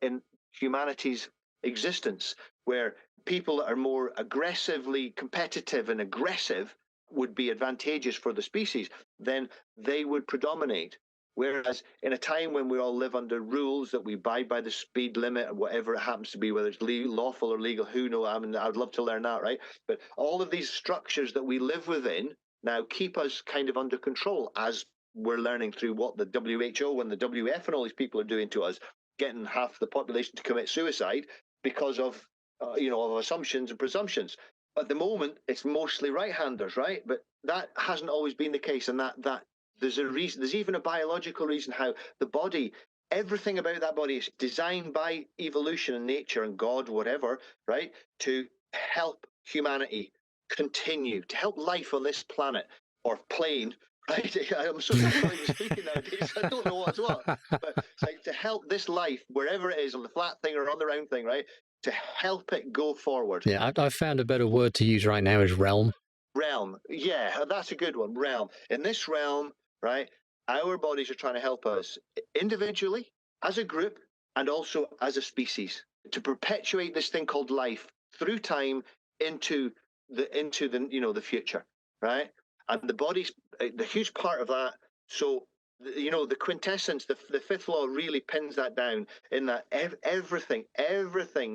in humanity's existence where people that are more aggressively competitive and aggressive would be advantageous for the species, then they would predominate. Whereas in a time when we all live under rules that we abide by the speed limit or whatever it happens to be, whether it's lawful or legal, who knows? I mean, I'd love to learn that, right? But all of these structures that we live within now keep us kind of under control, as we're learning through what the WHO and the WF and all these people are doing to us, getting half the population to commit suicide because of of assumptions and presumptions. At the moment, it's mostly right-handers, right? But that hasn't always been the case, and that there's a reason. There's even a biological reason how the body, everything about that body is designed by evolution and nature and God, whatever, right, to help humanity continue, to help life on this planet or plane Right? I'm so sorry, I'm not even speaking nowadays. I don't know what's what. But it's like to help this life, wherever it is, on the flat thing or on the round thing, right? To help it go forward. Yeah, I've found a better word to use right now is realm. Realm. Yeah, that's a good one. Realm. In this realm, right, our bodies are trying to help us individually, as a group, and also as a species to perpetuate this thing called life through time into the the future, right? And the body's the huge part of that. So the quintessence, the fifth law really pins that down in that everything,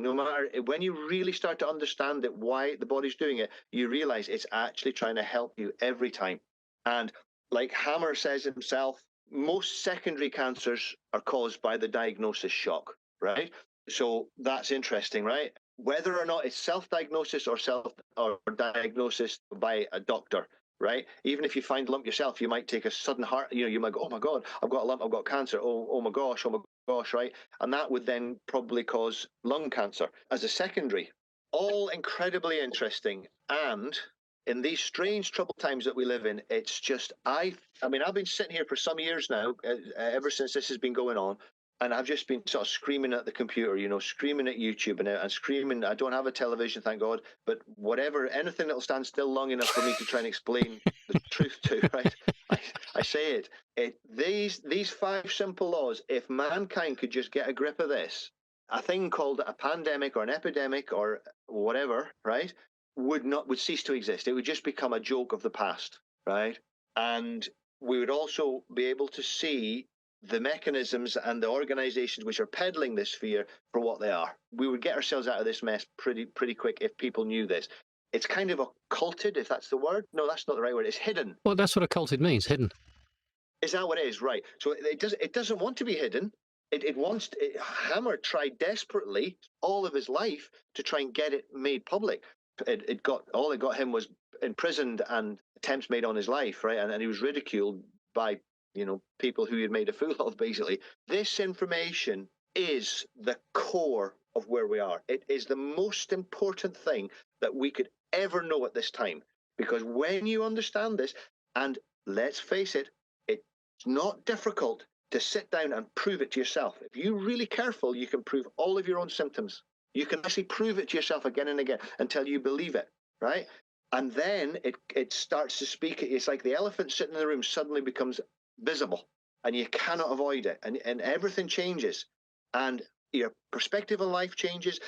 no matter when you really start to understand it, why the body's doing it, you realize it's actually trying to help you every time. And like Hammer says himself, most secondary cancers are caused by the diagnosis shock, right? So that's interesting, right? Whether or not it's self-diagnosis or diagnosis by a doctor, right? Even if you find a lump yourself, you might take a sudden heart, you might go, oh my God, I've got a lump, I've got cancer. Oh my gosh, oh my gosh, right? And that would then probably cause lung cancer as a secondary. All incredibly interesting. And in these strange troubled times that we live in, it's just, I mean, I've been sitting here for some years now, ever since this has been going on, and I've just been sort of screaming at the computer, screaming at YouTube and screaming. I don't have a television, thank God, but whatever, anything that'll stand still long enough for me to try and explain the truth to, right? I say these five simple laws, if mankind could just get a grip of this, a thing called a pandemic or an epidemic or whatever, right, would cease to exist. It would just become a joke of the past, right? And we would also be able to see the mechanisms and the organizations which are peddling this fear for what they are. We would get ourselves out of this mess pretty quick if people knew this. It's kind of occulted, if that's the word. No, that's not the right word. It's hidden. Well, that's what occulted means, hidden. Is that what it is? Right. So it doesn't want to be hidden. Hammer tried desperately all of his life to try and get it made public. It got him was imprisoned and attempts made on his life, right? And he was ridiculed by people who he had made a fool of, basically. This information is the core of where we are. It is the most important thing that we could ever know at this time. Because when you understand this, and let's face it, it's not difficult to sit down and prove it to yourself. If you're really careful, you can prove all of your own symptoms. You can actually prove it to yourself again and again until you believe it, right? And then it starts to speak. It's like the elephant sitting in the room suddenly becomes visible, and you cannot avoid it, and everything changes, and your perspective on life changes.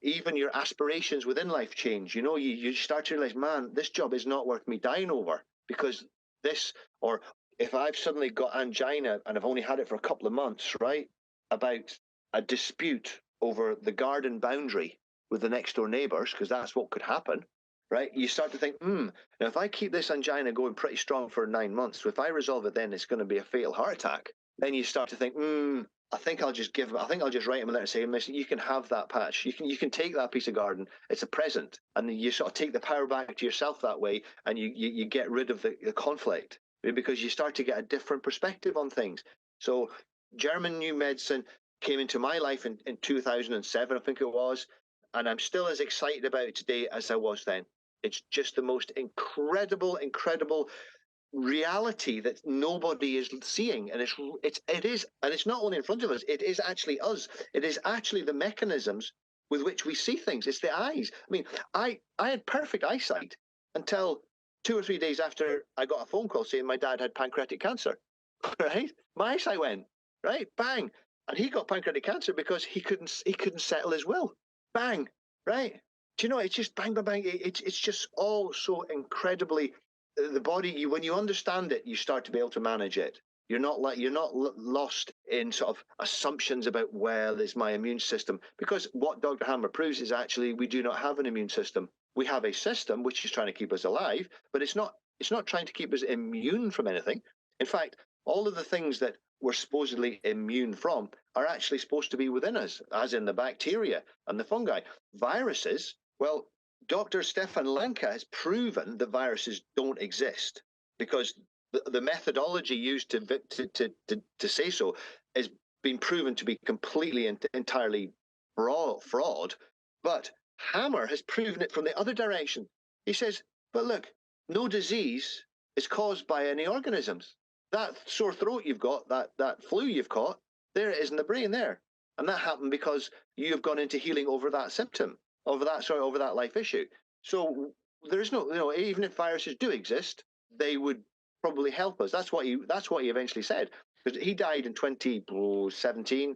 Even your aspirations within life change. You start to realize, man, this job is not worth me dying over, because this, or if I've suddenly got angina and I've only had it for a couple of months, right, about a dispute over the garden boundary with the next door neighbours, because that's what could happen, right? You start to think, now if I keep this angina going pretty strong for 9 months, so if I resolve it, then it's going to be a fatal heart attack. Then you start to think, I think I'll just write him a letter and say, listen, you can have that patch. You can take that piece of garden. It's a present. And you sort of take the power back to yourself that way, and you get rid of the conflict, because you start to get a different perspective on things. So German new medicine came into my life in 2007, I think it was, and I'm still as excited about it today as I was then. It's just the most incredible reality that nobody is seeing, and it's not only in front of us. It is actually us. It is actually the mechanisms with which we see things. It's the eyes. I mean, I had perfect eyesight until 2 or 3 days after I got a phone call saying my dad had pancreatic cancer. Right, my eyesight went right, bang, and he got pancreatic cancer because he couldn't settle his will. Bang, right. Do you know, it's just bang, bang, bang. It's just all so incredibly, the body, when you understand it, you start to be able to manage it. You're not lost in sort of assumptions about, well, is my immune system, because what Dr. Hammer proves is actually we do not have an immune system. We have a system which is trying to keep us alive, but it's not trying to keep us immune from anything. In fact, all of the things that we're supposedly immune from are actually supposed to be within us, as in the bacteria and the fungi. Viruses, well, Dr. Stefan Lanka has proven that viruses don't exist, because the methodology used to say so has been proven to be completely and entirely fraud. But Hammer has proven it from the other direction. He says, but look, no disease is caused by any organisms. That sore throat you've got, that flu you've caught, there it is in the brain there. And that happened because you have gone into healing over that symptom, over that life issue. So there is no, even if viruses do exist, they would probably help us. That's what he eventually said. Because he died in 2017,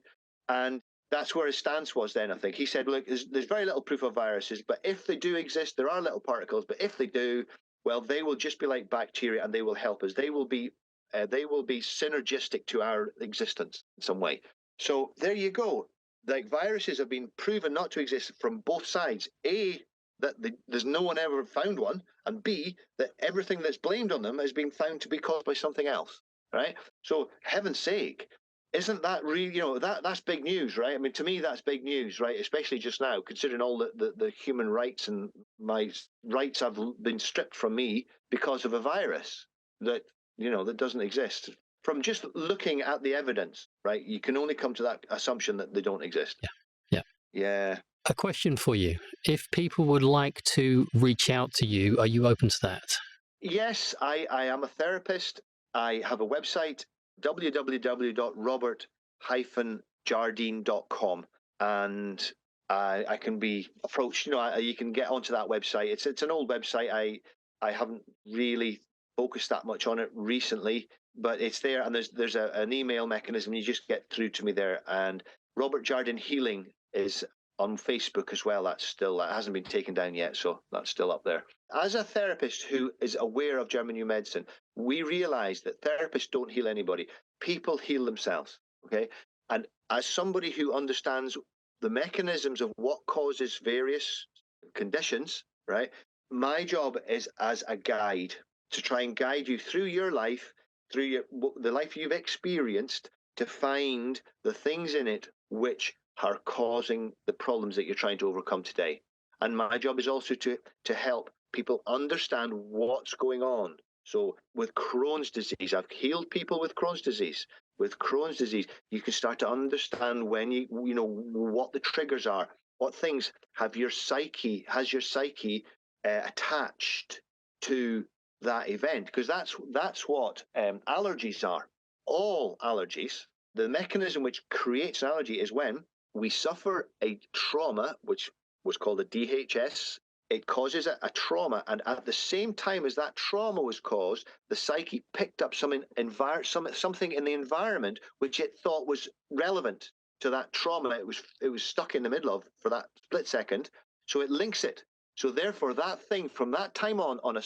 and that's where his stance was then, I think. He said, look, there's very little proof of viruses, but if they do exist, there are little particles, but if they do, well, they will just be like bacteria and they will help us. They will be synergistic to our existence in some way. So there you go. Like, viruses have been proven not to exist from both sides. A, that there's no one ever found one, and B, that everything that's blamed on them has been found to be caused by something else, right? So, heaven's sake, isn't that really, that's big news, right? I mean, to me, that's big news, right? Especially just now, considering all the human rights and my rights have been stripped from me because of a virus that, that doesn't exist. From just looking at the evidence, right, you can only come to that assumption that they don't exist. Yeah. Yeah. A question for you. If people would like to reach out to you, are you open to that? Yes, I am a therapist. I have a website, www.robert-jardine.com, and I can be approached. You can get onto that website. It's an old website. I haven't really focused that much on it recently, but it's there, and there's an email mechanism. You just get through to me there, and Robert Jardine Healing is on Facebook as well. That hasn't been taken down yet, so that's still up there. As a therapist who is aware of German New Medicine, we realize that therapists don't heal anybody. People heal themselves, okay? And as somebody who understands the mechanisms of what causes various conditions, right? My job is as a guide to try and guide you through your life, through the life you've experienced, to find the things in it which are causing the problems that you're trying to overcome today. And my job is also to help people understand what's going on. So with Crohn's disease, I've healed people with Crohn's disease. With Crohn's disease, you can start to understand when what the triggers are, what things has your psyche attached to that event, because that's what allergies are. All allergies, the mechanism which creates an allergy is when we suffer a trauma, which was called a DHS. It causes a trauma, and at the same time as that trauma was caused, the psyche picked up something in the environment which it thought was relevant to that trauma it was stuck in the middle of for that split second. So it links it. So therefore, that thing from that time on a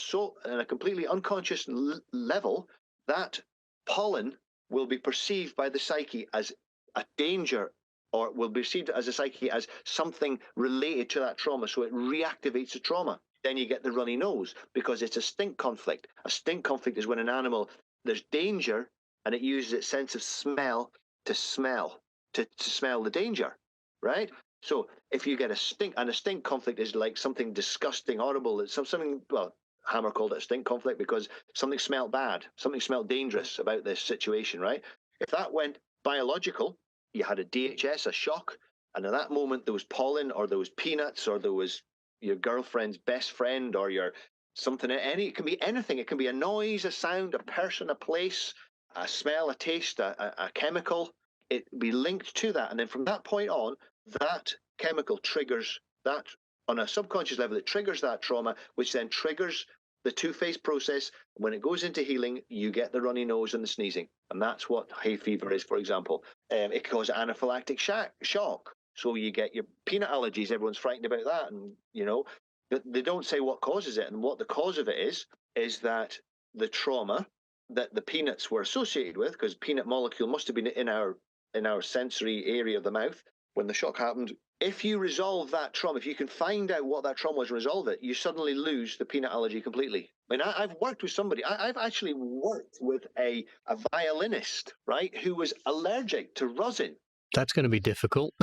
completely unconscious level, that pollen will be perceived by the psyche as a danger, or will be perceived as a psyche as something related to that trauma. So it reactivates the trauma. Then you get the runny nose because it's a stink conflict. A stink conflict is when an animal, there's danger, and it uses its sense of smell to smell the danger, right? So if you get a stink, and a stink conflict is like something disgusting, horrible. It's something, well, Hammer called it a stink conflict because something smelled bad, something smelled dangerous about this situation, right? If that went biological, you had a DHS, a shock, and at that moment there was pollen, or there was peanuts, or there was your girlfriend's best friend, or your something. It can be anything. It can be a noise, a sound, a person, a place, a smell, a taste, a chemical. It be linked to that, and then from that point on, that chemical triggers that on a subconscious level. It triggers that trauma, which then triggers the two-phase process. When it goes into healing, you get the runny nose and the sneezing, and that's what hay fever is, for example. It causes anaphylactic shock, so you get your peanut allergies. Everyone's frightened about that, and they don't say what causes it, and what the cause of it is that the trauma that the peanuts were associated with, because peanut molecule must have been in our sensory area of the mouth when the shock happened. If you resolve that trauma, if you can find out what that trauma was and resolve it, you suddenly lose the peanut allergy completely. I mean, I've worked with somebody, I've actually worked with a violinist, right, who was allergic to rosin. That's going to be difficult.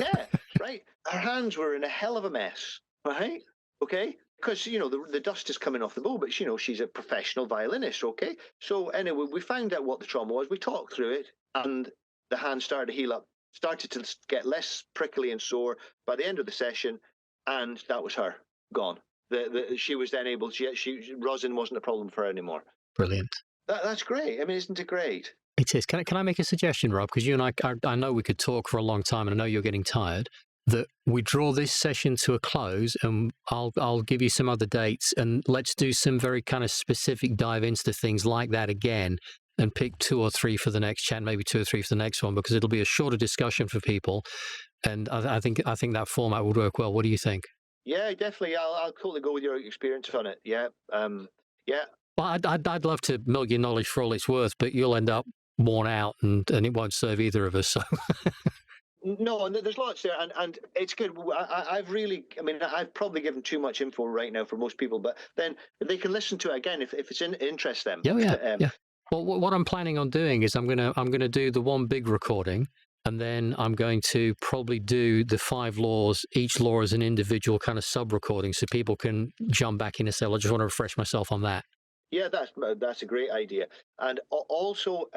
Yeah, right. Her hands were in a hell of a mess, right? Okay. Because, the dust is coming off the bow, but, she's a professional violinist, okay? So anyway, we found out what the trauma was. We talked through it, and the hand started to heal up, started to get less prickly and sore by the end of the session, and that was her gone. she was then able to, rosin wasn't a problem for her anymore. Brilliant. That's great. I mean, isn't it great? It is. Can I make a suggestion, Rob? Because you and I know we could talk for a long time, and I know you're getting tired. That we draw this session to a close, and I'll give you some other dates, and let's do some very kind of specific dive into things like that again, and pick 2 or 3 for the next chat, maybe 2 or 3 for the next one, because it'll be a shorter discussion for people, and I think that format would work well. What do you think? Yeah, definitely. I'll totally go with your experience on it. Yeah, yeah. Well, I'd love to milk your knowledge for all it's worth, but you'll end up worn out, and it won't serve either of us. So. No, and there's lots there, and it's good. I've really, I mean, I've probably given too much info right now for most people, but then they can listen to it again if it's interest them. Yeah. Well, what I'm planning on doing is I'm gonna do the one big recording, and then I'm going to probably do the 5 laws. Each law is an individual kind of sub recording, so people can jump back in and say, "Well, I just want to refresh myself on that." Yeah, that's a great idea, and also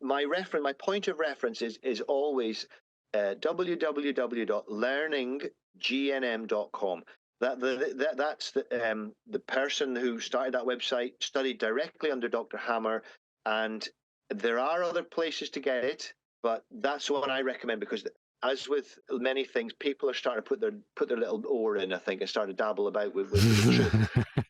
my point of reference is always www.learninggnm.com. That's the person who started that website studied directly under Dr. Hammer, and there are other places to get it, but that's what I recommend, because as with many things, people are starting to put their little oar in, I think, and start to dabble about with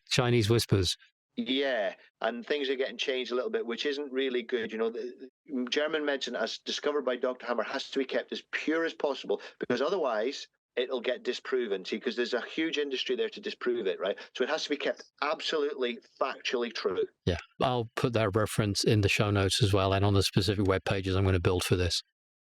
Chinese whispers. Yeah, and things are getting changed a little bit, which isn't really good. You know, the German medicine, as discovered by Dr. Hammer, has to be kept as pure as possible, because otherwise it'll get disproven. See, because there's a huge industry there to disprove it, right? So it has to be kept absolutely factually true. Yeah, I'll put that reference in the show notes as well, and on the specific web pages I'm going to build for this.